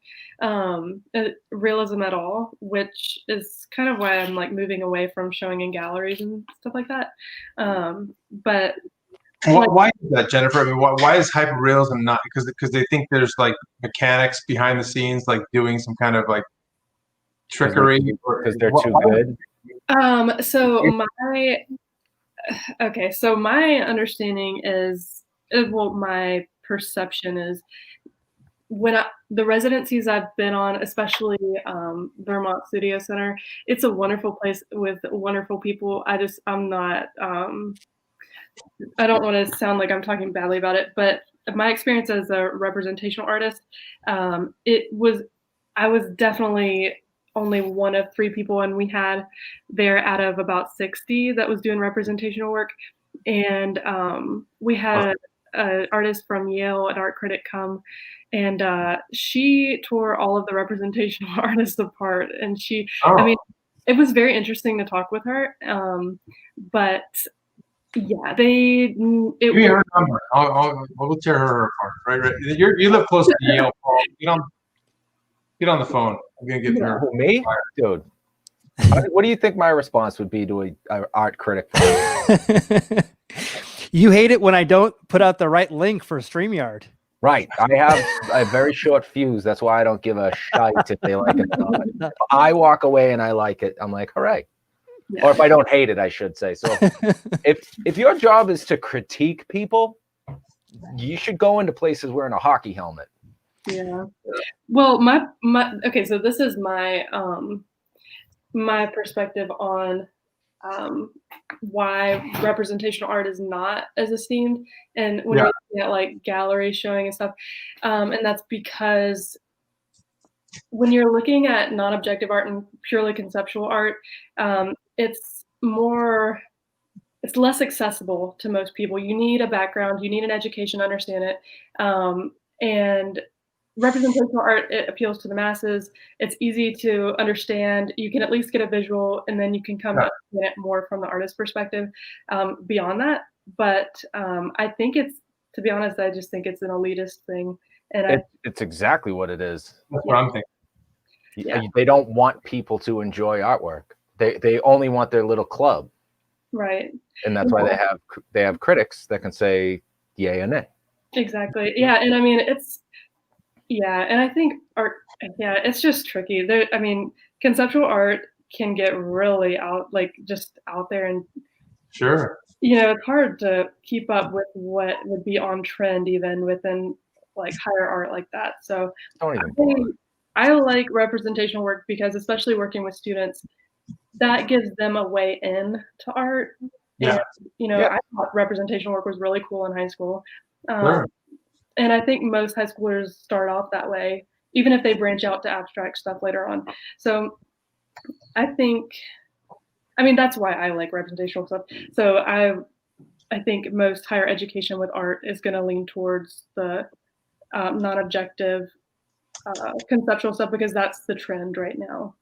[SPEAKER 4] realism at all, which is kind of why I'm like moving away from showing in galleries and stuff like that. But
[SPEAKER 2] why is that, Jennifer? I mean, why is hyperrealism not? Because they think there's like mechanics behind the scenes, like doing some kind of like trickery,
[SPEAKER 3] because they're too good.
[SPEAKER 4] So my understanding is, well, my perception is when the residencies I've been on, especially Vermont Studio Center, it's a wonderful place with wonderful people. I'm not. I don't want to sound like I'm talking badly about it, but my experience as a representational artist, I was definitely only one of 3 people, and we had there out of about 60 that was doing representational work. And we had an artist from Yale, an art critic, come, and she tore all of the representational artists apart. And I mean, it was very interesting to talk with her, but yeah,
[SPEAKER 2] Give me her number. We'll tear her apart. Right. You live close to Yale, Paul. Get on the phone. I'm gonna get her.
[SPEAKER 3] Me, dude. What do you think my response would be to an art critic?
[SPEAKER 1] You hate it when I don't put out the right link for StreamYard.
[SPEAKER 3] Right. I have a very short fuse. That's why I don't give a shite if they like it or not. If I walk away and I like it, I'm like, all right.
[SPEAKER 4] Yeah.
[SPEAKER 3] Or if I don't hate it, I should say. So if your job is to critique people, you should go into places wearing a hockey helmet.
[SPEAKER 4] Yeah. Well, okay, so this is my my perspective on why representational art is not as esteemed, and when you're looking at like gallery showing and stuff, and that's because when you're looking at non-objective art and purely conceptual art, it's less accessible to most people. You need a background, you need an education to understand it, and representational art, it appeals to the masses. It's easy to understand. You can at least get a visual, and then you can come to understand it more from the artist's perspective beyond that. But I think to be honest, I just think it's an elitist thing. And
[SPEAKER 3] it's exactly what it is.
[SPEAKER 2] That's what I'm thinking.
[SPEAKER 3] Yeah. They don't want people to enjoy artwork. They only want their little club.
[SPEAKER 4] Right.
[SPEAKER 3] And that's why they have critics that can say yay or nay.
[SPEAKER 4] Exactly. Yeah. And I mean, and I think art, it's just tricky. I mean, conceptual art can get really just out there, and
[SPEAKER 2] sure,
[SPEAKER 4] it's hard to keep up with what would be on trend even within like higher art like that. So I like representational work because, especially working with students, that gives them a way in to art.
[SPEAKER 2] Yeah.
[SPEAKER 4] And, I thought representational work was really cool in high school.
[SPEAKER 2] Sure.
[SPEAKER 4] And I think most high schoolers start off that way, even if they branch out to abstract stuff later on. So I mean, that's why I like representational stuff. So I think most higher education with art is going to lean towards the non-objective conceptual stuff, because that's the trend right now.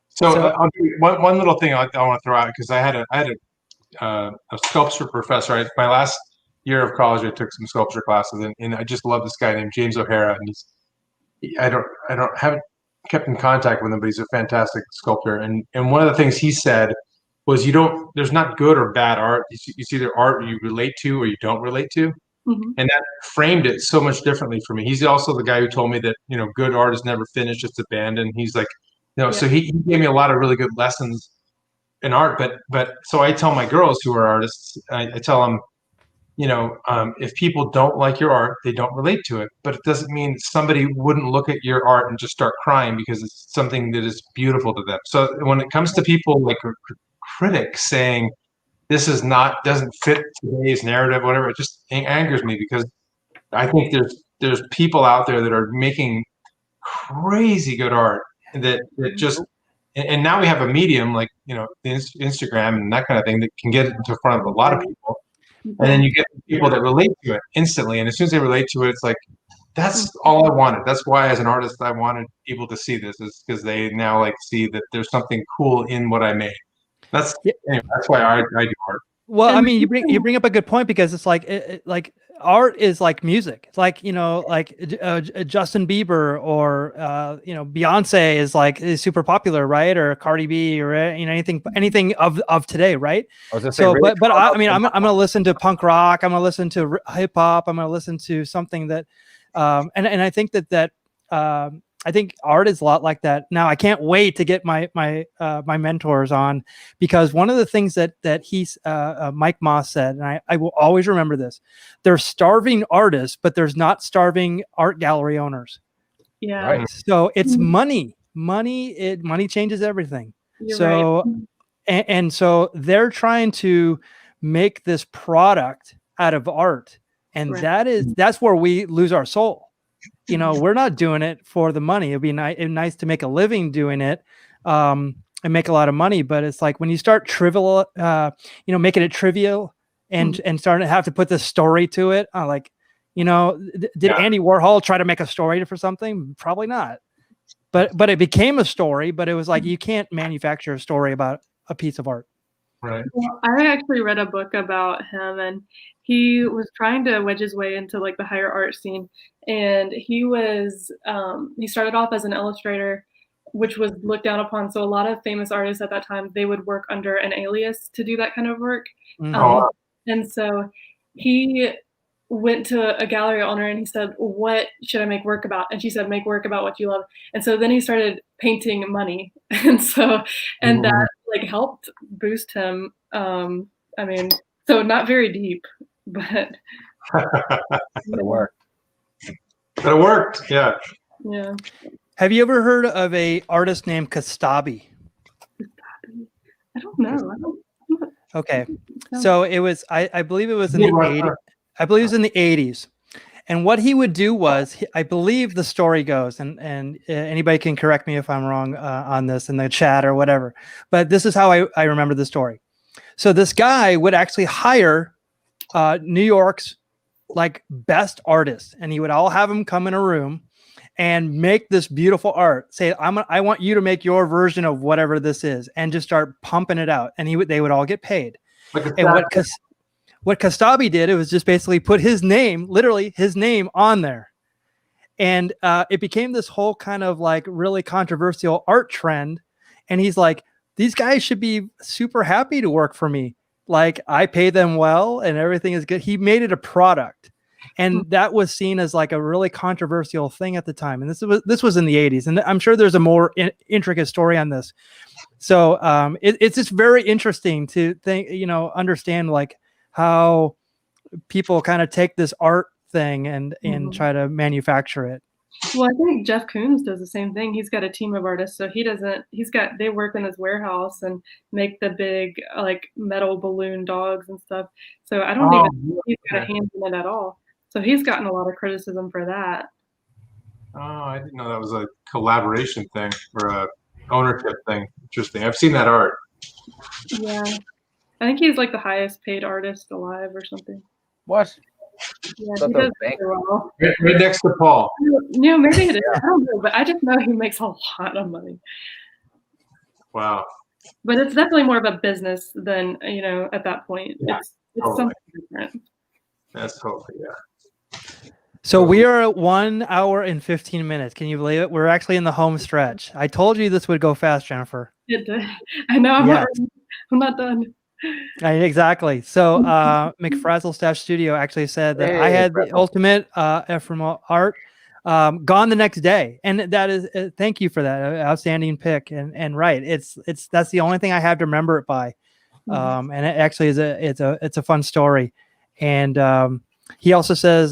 [SPEAKER 2] So I'll do one little thing I want to throw out, because I had a sculpture professor. My last year of college, I took some sculpture classes, and I just love this guy named James O'Hara, and haven't kept in contact with him, but he's a fantastic sculptor. And one of the things he said was, there's not good or bad art. It's either art you relate to or you don't relate to.
[SPEAKER 4] Mm-hmm.
[SPEAKER 2] And that framed it so much differently for me. He's also the guy who told me that, good art is never finished, it's abandoned. He's like, so he gave me a lot of really good lessons in art. But so I tell my girls who are artists, I tell them, if people don't like your art, they don't relate to it. But it doesn't mean somebody wouldn't look at your art and just start crying because it's something that is beautiful to them. So when it comes to people like critics saying this doesn't fit today's narrative, whatever, it just angers me, because I think there's people out there that are making crazy good art that just, and now we have a medium like Instagram and that kind of thing that can get it into front of a lot of people. And then you get people that relate to it instantly. And as soon as they relate to it, it's like, that's all I wanted. That's why, as an artist, I wanted people to see this, is because they now see that there's something cool in what I made. That's why I do art.
[SPEAKER 1] Well, I mean, you bring up a good point, because it's like art is like music. It's like, Justin Bieber or Beyonce is super popular, right? Or Cardi B, or anything of today, right? So, but I mean, I'm gonna listen to punk rock. I'm gonna listen to hip hop. I'm gonna listen to something that, and I think that I think art is a lot like that. Now, I can't wait to get my mentors on, because one of the things that Mike Moss said, and I will always remember this: there's starving artists, but there's not starving art gallery owners.
[SPEAKER 4] Yeah.
[SPEAKER 1] Right. So it's money. Money changes everything.
[SPEAKER 4] You're
[SPEAKER 1] so,
[SPEAKER 4] right.
[SPEAKER 1] and so they're trying to make this product out of art, and that's where we lose our soul. We're not doing it for the money. It'd be nice to make a living doing it, and make a lot of money. But it's like when you start making it trivial and starting to have to put the story to it. Did Andy Warhol try to make a story for something? Probably not. But it became a story. But it was like, you can't manufacture a story about a piece of art.
[SPEAKER 2] Right.
[SPEAKER 4] Well, I actually read a book about him, and he was trying to wedge his way into the higher art scene. And he started off as an illustrator, which was looked down upon. So a lot of famous artists at that time, they would work under an alias to do that kind of work.
[SPEAKER 1] Mm-hmm.
[SPEAKER 4] And so he went to a gallery owner and he said, "What should I make work about?" And she said, "Make work about what you love." And so then he started painting money, and that like helped boost him. I mean, so not very deep, but
[SPEAKER 3] It worked.
[SPEAKER 2] But it worked. Yeah.
[SPEAKER 4] yeah.
[SPEAKER 1] Have you ever heard of a artist named Kastabi?
[SPEAKER 4] I don't know.
[SPEAKER 1] Okay, so it was I believe it was in the 80s. I believe it was in the 80s. And what he would do was, I believe the story goes, and anybody can correct me if I'm wrong on this in the chat or whatever, but this is how I remember the story. So this guy would actually hire New York's like best artists, and he would all have them come in a room and make this beautiful art. Say, I want you to make your version of whatever this is, and just start pumping it out. And they would all get paid. And what Kastabi did, it was just basically put his name, literally his name, on there. And it became this whole kind of like really controversial art trend. And he's like, these guys should be super happy to work for me. Like, I pay them well and everything is good. He made it a product. And that was seen as like a really controversial thing at the time. And this was in the 80s. And I'm sure there's a more intricate story on this. So it's just very interesting to think, understand like how people kind of take this art thing and try to manufacture it.
[SPEAKER 4] Well, I think Jeff Koons does the same thing. He's got a team of artists, so they work in his warehouse and make the big like metal balloon dogs and stuff. So I don't even think he's got a hand in it at all. So he's gotten a lot of criticism for that.
[SPEAKER 2] Oh, I didn't know that was a collaboration thing or a ownership thing. Interesting. I've seen that art.
[SPEAKER 4] Yeah. I think he's like the highest paid artist alive or something.
[SPEAKER 3] What?
[SPEAKER 4] Yeah, he does very well.
[SPEAKER 2] Right next to Paul.
[SPEAKER 4] Maybe it is. I don't know, but I just know he makes a lot of money.
[SPEAKER 2] Wow.
[SPEAKER 4] But it's definitely more of a business than, at that point.
[SPEAKER 2] Yeah,
[SPEAKER 4] it's totally something different.
[SPEAKER 2] That's totally, yeah.
[SPEAKER 1] So we are at 1 hour and 15 minutes. Can you believe it? We're actually in the home stretch. I told you this would go fast, Jennifer.
[SPEAKER 4] It did. I know. I'm not done.
[SPEAKER 1] Exactly. So McFrazzle Stash Studio actually said that I had the ultimate ephemeral art gone the next day, and that is thank you for that outstanding pick. And right, that's the only thing I have to remember it by, and it actually is it's a fun story. And he also says,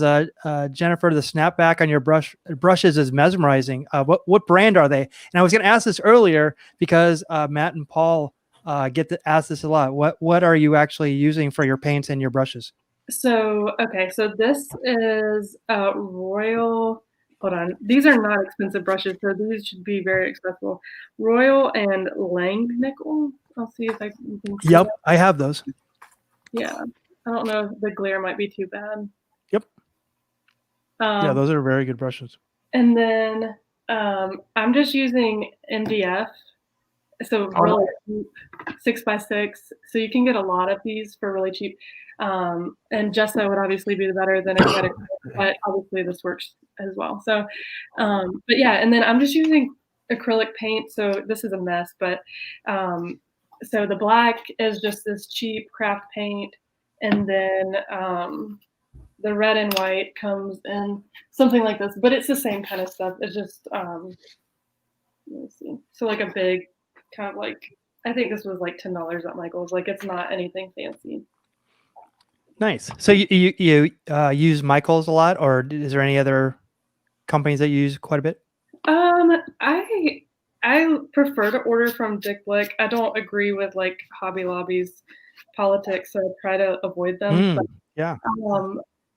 [SPEAKER 1] Jennifer, the snapback on your brushes is mesmerizing. What brand are they? And I was going to ask this earlier because Matt and Paul get to ask this a lot. What are you actually using for your paints and your brushes?
[SPEAKER 4] So this is Royal. Hold on, these are not expensive brushes, so these should be very accessible. Royal and Langnickel. I'll see if I can see.
[SPEAKER 1] Yep,
[SPEAKER 4] that.
[SPEAKER 1] I have those.
[SPEAKER 4] Yeah, I don't know if the glare might be too bad.
[SPEAKER 1] Yep. Yeah, those are very good brushes.
[SPEAKER 4] And then I'm just using MDF. So really cheap, 6x6. So you can get a lot of these for really cheap. And Gesso would obviously be the better than acrylic, but obviously this works as well. So, but yeah, and then I'm just using acrylic paint. So this is a mess, but so the black is just this cheap craft paint, and then the red and white comes in something like this, but it's the same kind of stuff. It's just let me see. So like a big kind of like, I think this was like $10 at Michael's. Like, it's not anything fancy.
[SPEAKER 1] Nice. So you use Michael's a lot, or is there any other companies that you use quite a bit?
[SPEAKER 4] I prefer to order from Dick Blick. I don't agree with like Hobby Lobby's politics, so I try to avoid them. But,
[SPEAKER 1] yeah.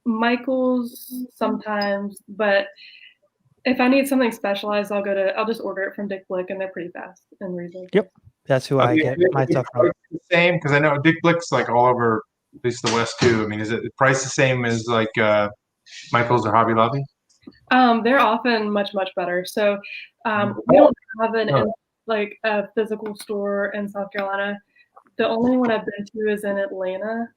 [SPEAKER 4] Michael's sometimes, but if I need something specialized, I'll just order it from Dick Blick, and they're pretty fast and reasonable.
[SPEAKER 1] Yep, that's who I get my stuff from.
[SPEAKER 2] The same, because I know Dick Blick's like all over, at least the West too. I mean, is it the price the same as like Michael's or Hobby Lobby?
[SPEAKER 4] They're often much better. So we don't have like a physical store in South Carolina. The only one I've been to is in Atlanta.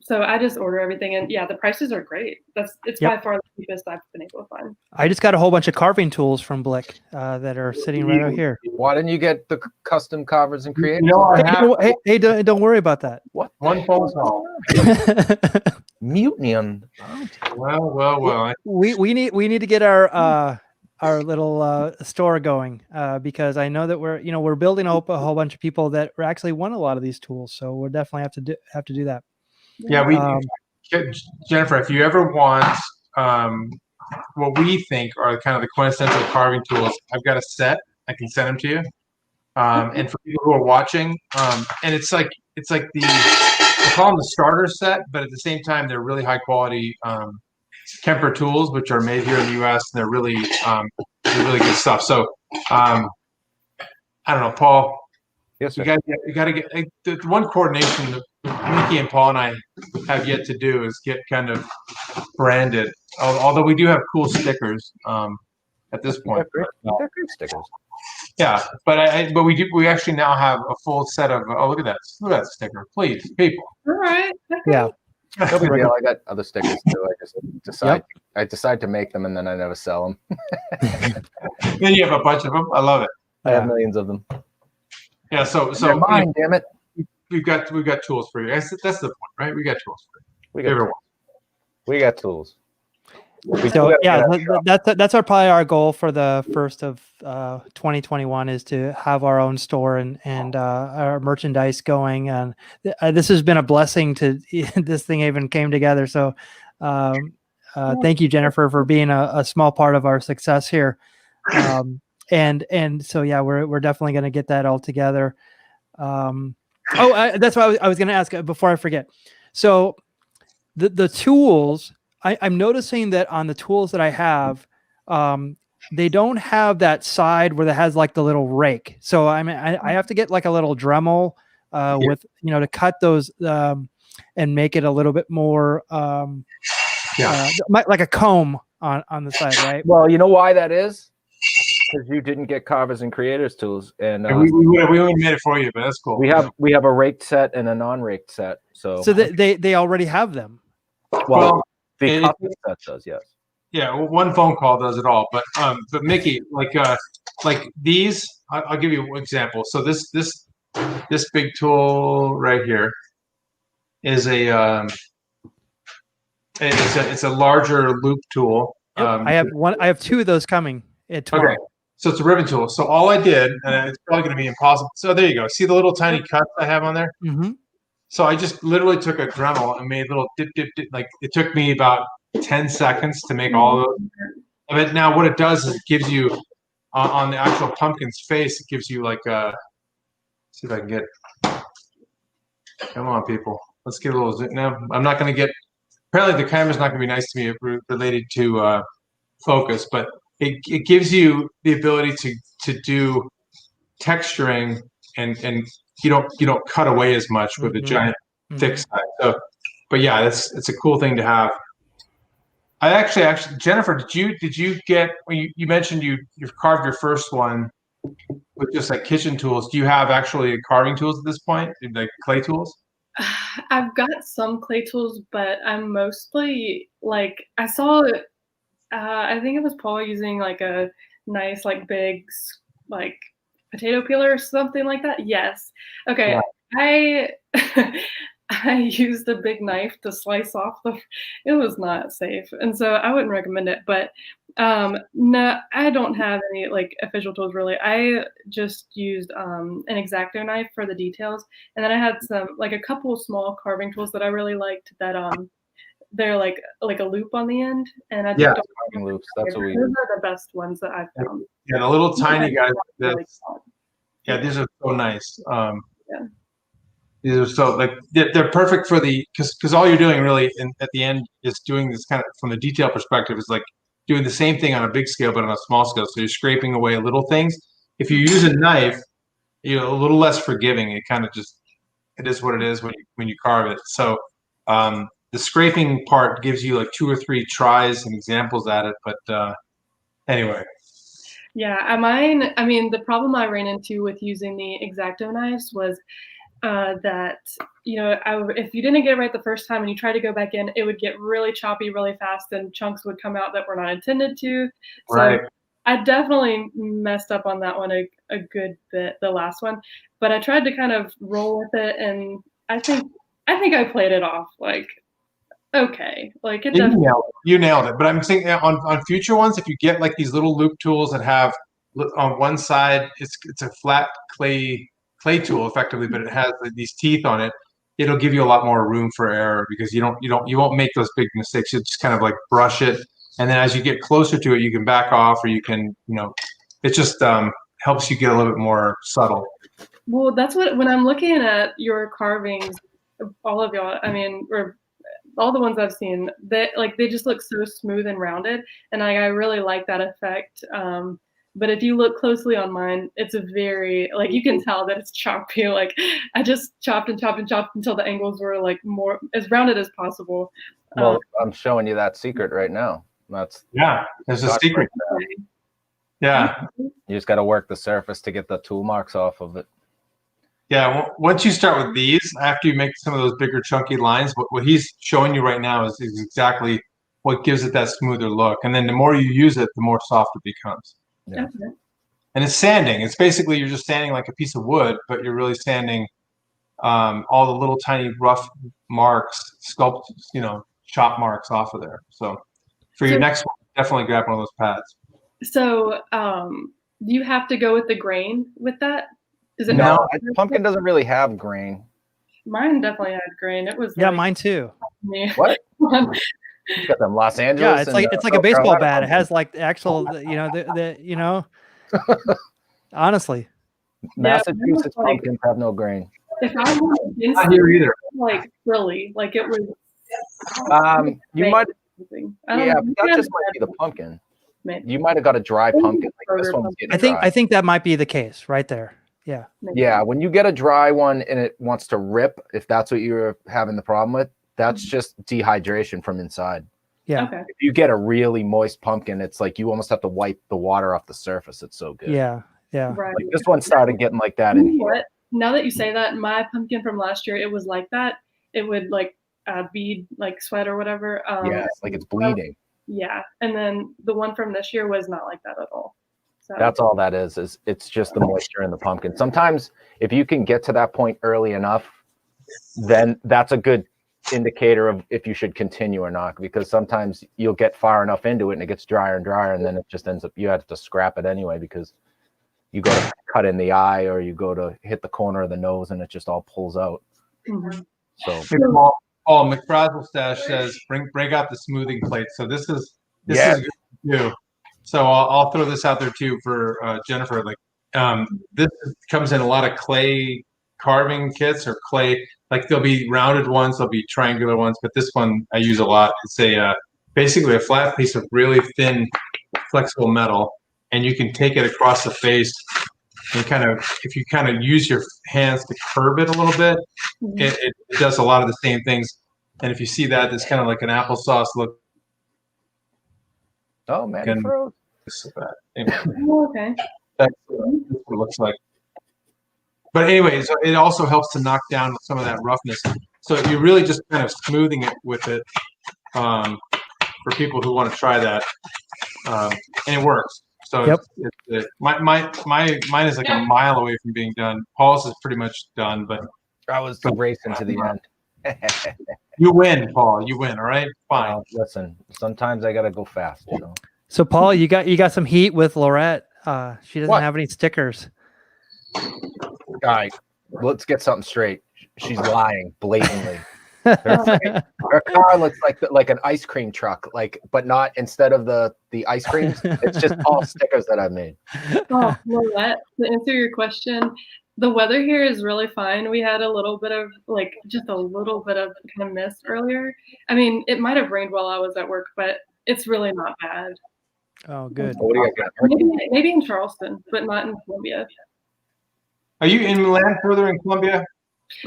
[SPEAKER 4] so I just order everything, and yeah, the prices are great. It's by far the cheapest I've been able to find.
[SPEAKER 1] I just got a whole bunch of carving tools from Blick that are sitting right out here.
[SPEAKER 3] Why didn't you get the custom Carvers and Creators?
[SPEAKER 1] Don't worry about that.
[SPEAKER 3] What?
[SPEAKER 2] One phone call.
[SPEAKER 3] Mutiny on.
[SPEAKER 2] Well.
[SPEAKER 1] We need to get our little store going because I know that we're building up a whole bunch of people that actually want a lot of these tools, so we'll definitely have to do that.
[SPEAKER 2] Yeah, Jennifer, if you ever want what we think are kind of the quintessential carving tools, I've got a set. I can send them to you. And for people who are watching, and it's like I call them the starter set, but at the same time, they're really high quality Kemper tools, which are made here in the U.S. and they're really good stuff. So I don't know, Paul.
[SPEAKER 3] Yes, sir.
[SPEAKER 2] You got to get the one coordination that Mickey and Paul and I have yet to do is get kind of branded. Although we do have cool stickers at this point.
[SPEAKER 3] They're great stickers.
[SPEAKER 2] Yeah, but we actually now have a full set of. Oh, look at that sticker, please, people.
[SPEAKER 4] All right. Okay.
[SPEAKER 1] Yeah.
[SPEAKER 3] No big deal. I got other stickers too. I decide to make them and then I never sell them.
[SPEAKER 2] Then you have a bunch of them. I love it.
[SPEAKER 3] I have millions of them.
[SPEAKER 2] Yeah. So
[SPEAKER 3] They're mine, damn it.
[SPEAKER 2] We've got tools for you. That's the point, right? We got tools for you.
[SPEAKER 3] We got tools.
[SPEAKER 1] So yeah, that's probably our goal for the first of 2021 is to have our own store and our merchandise going. And this has been a blessing to this thing even came together. So thank you, Jennifer, for being a small part of our success here. And so yeah, we're definitely going to get that all together. That's what I was going to ask before I forget. So the tools. I'm noticing that on the tools that I have, they don't have that side where it has like the little rake. So I mean, I have to get like a little Dremel with to cut those and make it a little bit more like a comb on the side, right?
[SPEAKER 3] Well, you know why that is? Because you didn't get Carvers and Creators tools, and
[SPEAKER 2] we only made it for you, but that's cool.
[SPEAKER 3] We have a raked set and a non-raked set. So
[SPEAKER 1] they already have them.
[SPEAKER 3] Well, the custom set does, yes.
[SPEAKER 2] Yeah, one phone call does it all. But Mickey, like these, I'll give you an example. So this big tool right here is it's a larger loop tool.
[SPEAKER 1] Yep, I have two of those coming tomorrow.
[SPEAKER 2] Okay. So it's a ribbon tool. So all I did, and it's probably going to be impossible. So there you go. See the little tiny cuts I have on there?
[SPEAKER 1] Mm-hmm.
[SPEAKER 2] So I just literally took a Dremel and made little dip. Like it took me about 10 seconds to make all of those. But now what it does is it gives you on the actual pumpkin's face, it gives you like see if I can get. Come on, people. Let's get a little zoom. Now I'm not going to get. Apparently the camera's not going to be nice to me related to focus, but it gives you the ability to do texturing and you don't cut away as much with a giant thick side. So, but yeah, it's a cool thing to have. I actually Jennifer, did you get when you mentioned you've carved your first one with just like kitchen tools? Do you have actually carving tools at this point, like clay tools?
[SPEAKER 4] I've got some clay tools, but I'm mostly like I saw. I think it was Paul using like a nice like big like potato peeler or something like that. Yes. Okay. Yeah. I used a big knife to slice off it was not safe. And so I wouldn't recommend it, but no, I don't have any like official tools really. I just used an X-Acto knife for the details. And then I had a couple of small carving tools that I really liked that they're like a loop on the end, and I just
[SPEAKER 3] carving loops. That's what we.
[SPEAKER 4] Those are the best ones that I've found.
[SPEAKER 2] Yeah, the little tiny guys. These are so nice. These are so like they're perfect for because all you're doing really at the end is doing this kind of from the detail perspective is like doing the same thing on a big scale but on a small scale. So you're scraping away little things. If you use a knife, a little less forgiving. It kind of just it is what it is when you carve it. So. The scraping part gives you like 2 or 3 tries and examples at it, but anyway.
[SPEAKER 4] Yeah, I mean, the problem I ran into with using the X-Acto knives was that, if you didn't get it right the first time and you tried to go back in, it would get really choppy really fast and chunks would come out that were not intended to. So
[SPEAKER 2] Right.
[SPEAKER 4] I definitely messed up on that one a good bit, the last one, but I tried to kind of roll with it, and I think I played it off like okay, like it
[SPEAKER 2] You
[SPEAKER 4] definitely.
[SPEAKER 2] nailed it. You nailed it. But I'm saying on future ones, if you get like these little loop tools that have on one side, it's a flat clay tool effectively, but it has these teeth on it. It'll give you a lot more room for error because you won't make those big mistakes. You just kind of like brush it, and then as you get closer to it, you can back off, or you can it just helps you get a little bit more subtle.
[SPEAKER 4] Well, that's what when I'm looking at your carvings, all of y'all, I mean, or all the ones I've seen, they just look so smooth and rounded, and I really like that effect. But if you look closely on mine, it's a very you can tell that it's choppy. Like I just chopped and chopped and chopped until the angles were like more as rounded as possible.
[SPEAKER 3] Well, I'm showing you that secret right now. There's
[SPEAKER 2] a secret. Yeah.
[SPEAKER 3] You just got to work the surface to get the tool marks off of it.
[SPEAKER 2] Yeah, once you start with these, after you make some of those bigger chunky lines, what he's showing you right now is exactly what gives it that smoother look. And then the more you use it, the more soft it becomes.
[SPEAKER 3] Yeah.
[SPEAKER 4] Okay.
[SPEAKER 2] And it's sanding. It's basically you're just sanding like a piece of wood, but you're really sanding all the little tiny rough marks, chop marks off of there. So for your next one, definitely grab one of those pads.
[SPEAKER 4] So do you have to go with the grain with that? Does it
[SPEAKER 3] No, pumpkin doesn't really have grain.
[SPEAKER 4] Mine definitely had grain. It was
[SPEAKER 1] mine too.
[SPEAKER 4] Me.
[SPEAKER 3] What? You got them Los Angeles.
[SPEAKER 1] Yeah, it's like a baseball bat. It has like the actual, honestly.
[SPEAKER 3] Massachusetts pumpkins have no grain.
[SPEAKER 4] If I was
[SPEAKER 2] Not here either.
[SPEAKER 4] Like frilly, like it was.
[SPEAKER 3] You might.
[SPEAKER 4] Yeah,
[SPEAKER 3] but that just might be the pumpkin.
[SPEAKER 4] Maybe.
[SPEAKER 3] You might have got a dry pumpkin. Like this one's getting dry.
[SPEAKER 1] I think that might be the case right there. Yeah.
[SPEAKER 3] Yeah, when you get a dry one and it wants to rip, if that's what you're having the problem with, that's just dehydration from inside.
[SPEAKER 1] Yeah.
[SPEAKER 4] Okay.
[SPEAKER 3] If you get a really moist pumpkin, it's like you almost have to wipe the water off the surface. It's so good.
[SPEAKER 1] Yeah. Yeah.
[SPEAKER 4] Right.
[SPEAKER 3] Like this one started getting like that in here.
[SPEAKER 4] What? Now that you say that, my pumpkin from last year, it was like that. It would bead like sweat or whatever.
[SPEAKER 3] Yeah, it's like it's bleeding.
[SPEAKER 4] Yeah, and then the one from this year was not like that at all. So
[SPEAKER 3] that's all that is it's just the moisture in the pumpkin. Sometimes if you can get to that point early enough, then that's a good indicator of if you should continue or not, because sometimes you'll get far enough into it and it gets drier and drier, and then it just ends up you have to scrap it anyway because you go to cut in the eye or you go to hit the corner of the nose and it just all pulls out.
[SPEAKER 4] Mm-hmm.
[SPEAKER 3] So
[SPEAKER 2] Paul McFrazzle Stash says break out the smoothing plate. So this is good too. So I'll throw this out there too for Jennifer. This comes in a lot of clay carving kits or clay. Like there'll be rounded ones, there'll be triangular ones, but this one I use a lot. It's basically a flat piece of really thin, flexible metal, and you can take it across the face. And if you use your hands to curve it a little bit, it does a lot of the same things. And if you see that, it's kind of like an applesauce look.
[SPEAKER 3] Oh man, it froze.
[SPEAKER 2] Anyway,
[SPEAKER 4] okay.
[SPEAKER 2] That's what it looks like. But anyways, it also helps to knock down some of that roughness. So you're really just kind of smoothing it with it for people who want to try that, and it works. So mine is like a mile away from being done. Paul's is pretty much done, but
[SPEAKER 3] I was racing to the end.
[SPEAKER 2] You win, Paul. You win. All right, fine.
[SPEAKER 3] Listen, sometimes I gotta go fast, you know.
[SPEAKER 1] So Paul, you got some heat with Laurette. She doesn't have any stickers.
[SPEAKER 3] All right, let's get something straight. She's lying blatantly. Her car looks like an ice cream truck, but not instead of the ice creams. It's just all stickers that I've made.
[SPEAKER 4] Oh, Laurette, to answer your question, the weather here is really fine. We had a little bit of just a little bit of kind of mist earlier. I mean, it might have rained while I was at work, but it's really not bad.
[SPEAKER 1] Oh, good.
[SPEAKER 3] What do you got?
[SPEAKER 4] Maybe in Charleston, but not in Columbia.
[SPEAKER 2] Are you inland further in Columbia?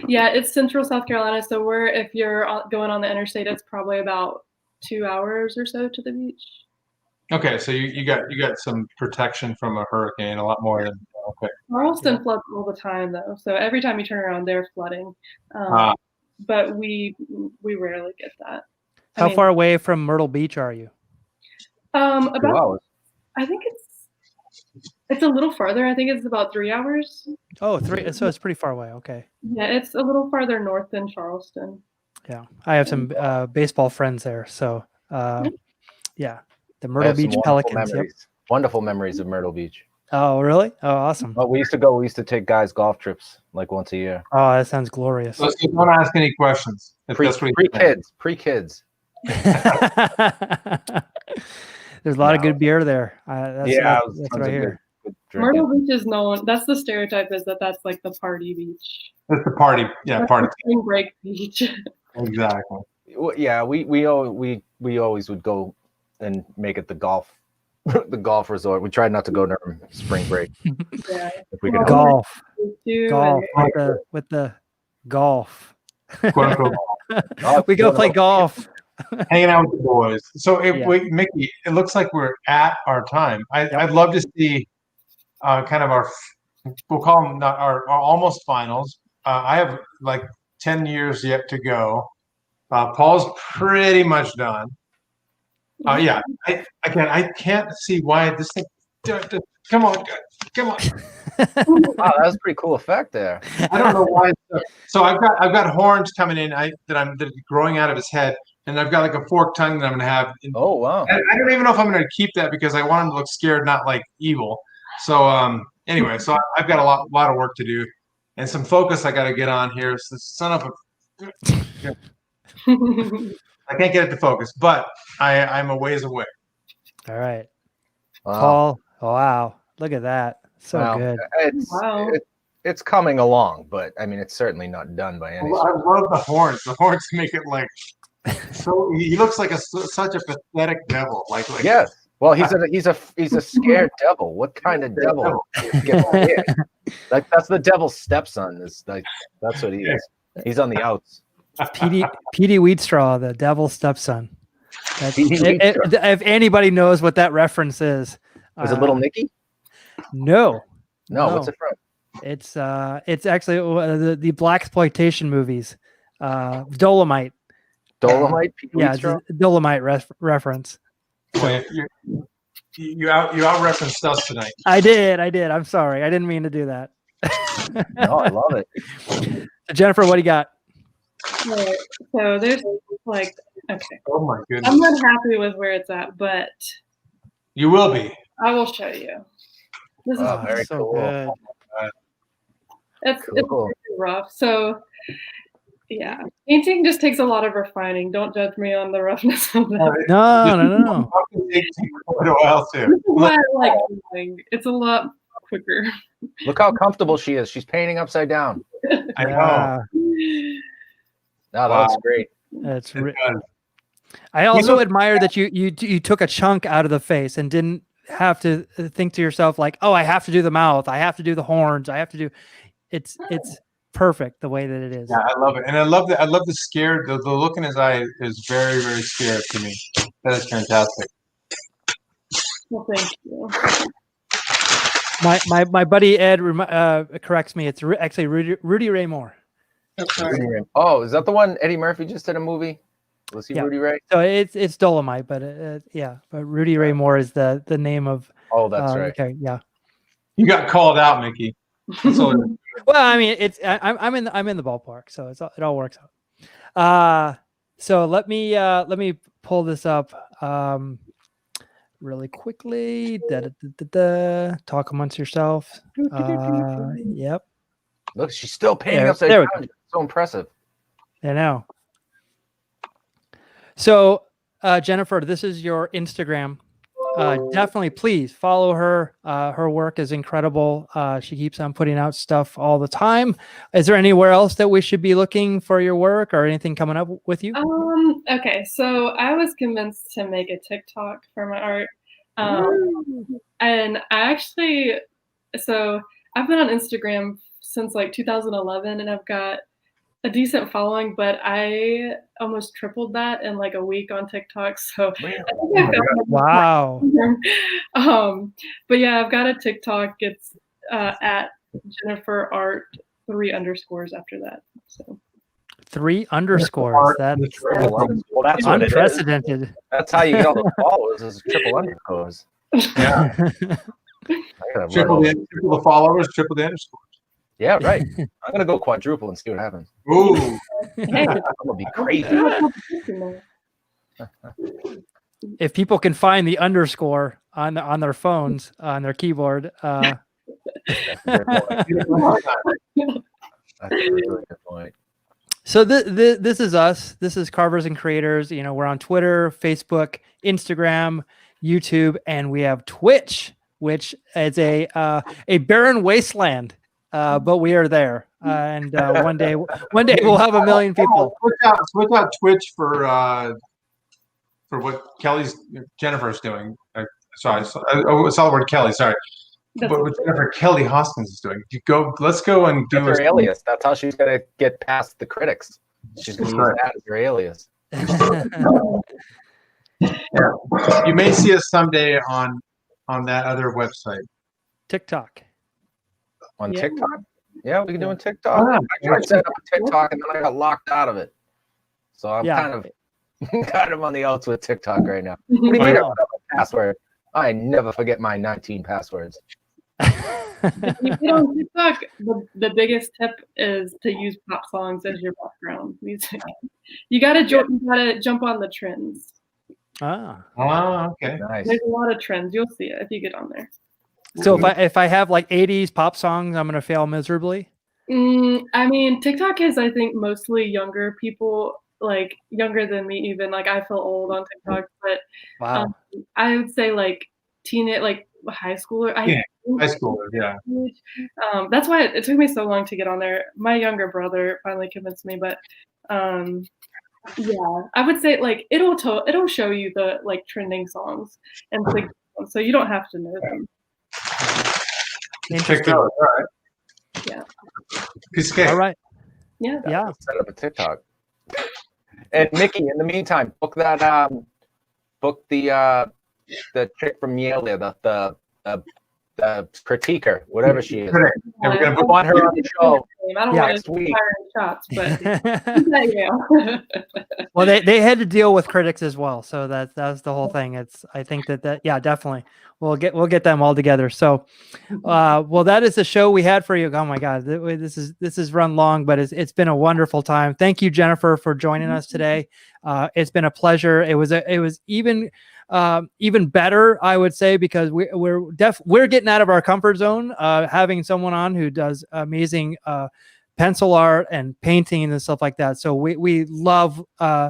[SPEAKER 4] Yeah, it's central South Carolina. So if you're going on the interstate, it's probably about 2 hours or so to the beach.
[SPEAKER 2] Okay, so you got some protection from a hurricane, a lot more than Okay.
[SPEAKER 4] Charleston floods all the time though, so every time you turn around, they're flooding.
[SPEAKER 2] Ah.
[SPEAKER 4] But we rarely get that.
[SPEAKER 1] How far away from Myrtle Beach are you?
[SPEAKER 4] About
[SPEAKER 3] 2 hours.
[SPEAKER 4] I think it's a little farther. I think it's about 3 hours.
[SPEAKER 1] Oh, 3. So it's pretty far away. Okay.
[SPEAKER 4] Yeah, it's a little farther north than Charleston.
[SPEAKER 1] Yeah, I have some baseball friends there. So yeah, the
[SPEAKER 3] I
[SPEAKER 1] Myrtle
[SPEAKER 3] have some
[SPEAKER 1] Beach
[SPEAKER 3] wonderful
[SPEAKER 1] Pelicans. Yep.
[SPEAKER 3] memories. Wonderful memories of Myrtle Beach.
[SPEAKER 1] Oh, really? Oh, awesome.
[SPEAKER 3] But we used to take guys golf trips like once a year.
[SPEAKER 1] Oh, that sounds glorious.
[SPEAKER 2] So don't ask any questions. If that's what you're saying.
[SPEAKER 3] Pre-kids.
[SPEAKER 1] There's a lot of good beer there. That's
[SPEAKER 3] tons
[SPEAKER 1] what I
[SPEAKER 3] of
[SPEAKER 1] hear.
[SPEAKER 3] good drinking.
[SPEAKER 4] Myrtle Beach is known. That's the stereotype, is that's like the party beach.
[SPEAKER 2] That's the party. Yeah,
[SPEAKER 4] That's
[SPEAKER 2] party.
[SPEAKER 4] the spring break beach.
[SPEAKER 2] Exactly.
[SPEAKER 3] Yeah, we always would go and make it the golf resort. We tried not to go during spring break.
[SPEAKER 4] Yeah.
[SPEAKER 3] If we could
[SPEAKER 1] Golf
[SPEAKER 4] Too,
[SPEAKER 1] with the golf.
[SPEAKER 2] Quote unquote.
[SPEAKER 1] We go play golf.
[SPEAKER 2] Hanging out with the boys. So Mickey, it looks like we're at our time. I'd love to see kind of we'll call them not our almost finals. I have like 10 years yet to go. Paul's pretty much done. Yeah, I can't see why this thing. Come on.
[SPEAKER 3] Wow, that was a pretty cool effect there.
[SPEAKER 2] I don't know why. So I've got horns coming in that are growing out of his head, and I've got like a forked tongue that I'm gonna have.
[SPEAKER 3] Oh wow!
[SPEAKER 2] I don't even know if I'm gonna keep that because I want him to look scared, not like evil. So anyway, so I've got a lot of work to do, and some focus I got to get on here. So son of a. I can't get it to focus, but I'm a ways away.
[SPEAKER 1] All right.
[SPEAKER 3] Wow.
[SPEAKER 1] Paul. Oh, wow. Look at that. So good.
[SPEAKER 3] It's coming along, but I mean, it's certainly not done by any.
[SPEAKER 2] I love the horns. The horns make it like so. He looks like such a pathetic devil. Like
[SPEAKER 3] yes. Well, he's a scared devil. What kind of devil? That's the devil's stepson. That's what he is. He's on the outs.
[SPEAKER 1] Petey Wheatstraw, the devil's stepson. If anybody knows what that reference is,
[SPEAKER 3] is it Little Nicky?
[SPEAKER 1] No.
[SPEAKER 3] What's it from?
[SPEAKER 1] It's actually the blaxploitation movies. Dolomite.
[SPEAKER 3] Dolomite.
[SPEAKER 1] Yeah, Dolomite reference.
[SPEAKER 2] Boy, you out referenced us tonight.
[SPEAKER 1] I did. I'm sorry. I didn't mean to do that.
[SPEAKER 3] No, I love it.
[SPEAKER 1] Jennifer, what do you got?
[SPEAKER 4] Right. So there's like, okay.
[SPEAKER 2] Oh my goodness.
[SPEAKER 4] I'm not happy with where it's at, but
[SPEAKER 2] you will be.
[SPEAKER 4] I will show you. This is
[SPEAKER 3] very
[SPEAKER 1] so
[SPEAKER 3] cool.
[SPEAKER 1] good.
[SPEAKER 4] It's pretty rough. So yeah, painting just takes a lot of refining. Don't judge me on the roughness of that.
[SPEAKER 1] No.
[SPEAKER 2] Quite a while too.
[SPEAKER 4] This is why I like painting. It's a lot quicker.
[SPEAKER 3] Look how comfortable she is. She's painting upside down.
[SPEAKER 2] I know.
[SPEAKER 3] No, that's great.
[SPEAKER 1] That's I also admire that you took a chunk out of the face and didn't have to think to yourself like, oh, I have to do the mouth, I have to do the horns, I have to do. It's perfect the way that it is.
[SPEAKER 2] Yeah, I love it, and I love the scared. The look in his eye is very, very scared to me. That is fantastic.
[SPEAKER 4] Well, thank you.
[SPEAKER 1] My buddy Ed corrects me. It's actually Rudy Ray Moore.
[SPEAKER 3] Oh, is that the one Eddie Murphy just did a movie? Was he Rudy Ray?
[SPEAKER 1] So it's Dolomite, but but Rudy Ray Moore is the name of.
[SPEAKER 3] Oh, that's right.
[SPEAKER 1] Okay, yeah.
[SPEAKER 2] You got called out, Mickey.
[SPEAKER 1] Well, I mean, I'm in the ballpark, so it all works out. So let me pull this up really quickly. Talk amongst yourself. Yep.
[SPEAKER 3] Look, she's still painting upside down. So impressive.
[SPEAKER 1] I know. So, Jennifer, this is your Instagram. Definitely, please follow her. Her work is incredible. She keeps on putting out stuff all the time. Is there anywhere else that we should be looking for your work or anything coming up with you?
[SPEAKER 4] Okay, so I was convinced to make a TikTok for my art. And so I've been on Instagram since like 2011 and I've got a decent following, but I almost tripled that in like a week on TikTok. So
[SPEAKER 1] wow.
[SPEAKER 4] But yeah, I've got a TikTok. at Jennifer Art 3 underscores after that. So
[SPEAKER 1] 3 underscores. That's
[SPEAKER 3] Well, that's what it is.
[SPEAKER 1] unprecedented.
[SPEAKER 3] That's how you get all the followers is triple underscores.
[SPEAKER 2] Yeah.
[SPEAKER 3] I gotta
[SPEAKER 2] Triple
[SPEAKER 3] run over-
[SPEAKER 2] the followers, triple the underscore.
[SPEAKER 3] Yeah, right. I'm gonna go quadruple and see what happens.
[SPEAKER 2] Ooh.
[SPEAKER 4] hey,
[SPEAKER 3] I'm gonna be crazy.
[SPEAKER 1] If people can find the underscore on their phones on their keyboard,
[SPEAKER 3] That's a good point. That's a really good point.
[SPEAKER 1] so this is us. This is Carvers and Creators. You know, we're on Twitter, Facebook, Instagram, YouTube, and we have Twitch, which is a barren wasteland. But we are there, and one day we'll have 1 million people.
[SPEAKER 2] Switch out Twitch for what Jennifer's doing. Sorry, I saw the word Kelly. Sorry, but what Jennifer Kelly Hoskins is doing. Let's go and do
[SPEAKER 3] That's her alias. That's how she's gonna get past the critics. She's gonna use that as her alias.
[SPEAKER 2] You may see us someday on that other website.
[SPEAKER 1] TikTok.
[SPEAKER 3] On
[SPEAKER 4] Yeah.
[SPEAKER 3] TikTok? Yeah, we can do a TikTok.
[SPEAKER 2] Ah,
[SPEAKER 3] I tried setting up a TikTok and then I got locked out of it. So I'm
[SPEAKER 1] Yeah.
[SPEAKER 3] kind of on the outs with TikTok right now. What do you mean I don't have a password? I never forget my 19 passwords.
[SPEAKER 4] If you get on TikTok, the biggest tip is to use pop songs as your background music. You gotta jump on the trends.
[SPEAKER 2] Okay.
[SPEAKER 3] Nice.
[SPEAKER 4] There's a lot of trends. You'll see it if you get on there.
[SPEAKER 1] So if I have like 80s pop songs, I'm gonna fail miserably.
[SPEAKER 4] I mean, TikTok is, I think, mostly younger people, like younger than me even. Like I feel old on TikTok, but
[SPEAKER 1] Wow.
[SPEAKER 4] I would say like like high schooler.
[SPEAKER 2] High schooler, yeah.
[SPEAKER 4] That's why it took me so long to get on there. My younger brother finally convinced me, but yeah, I would say like it'll show you the like trending songs and so you don't have to know them.
[SPEAKER 1] Interesting.
[SPEAKER 2] All right.
[SPEAKER 4] Yeah.
[SPEAKER 2] Piece of cake.
[SPEAKER 1] All right.
[SPEAKER 4] Yeah.
[SPEAKER 1] Yeah.
[SPEAKER 3] Set up a TikTok. And Mickey, in the meantime, book that book the chick from Yale there, the critiquer, whatever she is.
[SPEAKER 2] Correct. And we're gonna
[SPEAKER 3] We want her on the show.
[SPEAKER 4] I don't
[SPEAKER 1] Yeah.
[SPEAKER 4] want
[SPEAKER 3] Next
[SPEAKER 4] to
[SPEAKER 3] week.
[SPEAKER 4] fire shots, but
[SPEAKER 1] Well, they had to deal with critics as well, so that's the whole thing. I think that yeah, definitely we'll get them all together. So, well, that is the show we had for you. Oh my God, this is run long, but it's been a wonderful time. Thank you, Jennifer, for joining us today. It's been a pleasure. It was even better, I would say, because we're getting out of our comfort zone, having someone on who does amazing pencil art and painting and stuff like that. So we love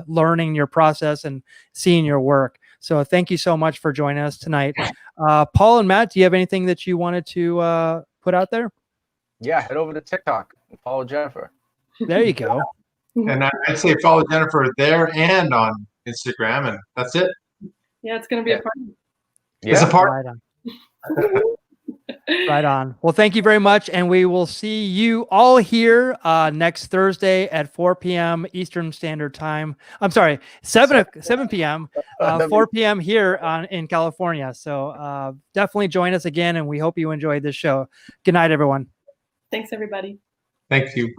[SPEAKER 1] learning your process and seeing your work. So thank you so much for joining us tonight. Paul and Matt, do you have anything that you wanted to put out there?
[SPEAKER 3] Yeah, head over to TikTok and follow Jennifer.
[SPEAKER 1] There you go.
[SPEAKER 2] And I'd say follow Jennifer there and on Instagram, and that's it.
[SPEAKER 4] yeah, it's gonna be a party.
[SPEAKER 2] It's a part.
[SPEAKER 1] Right on. Right on. Well, thank you very much. And we will see you all here next Thursday at 4 p.m. Eastern Standard Time. I'm sorry, 7 p.m., 4 p.m. here in California. So definitely join us again. And we hope you enjoyed this show. Good night, everyone.
[SPEAKER 4] Thanks, everybody.
[SPEAKER 2] Thank you.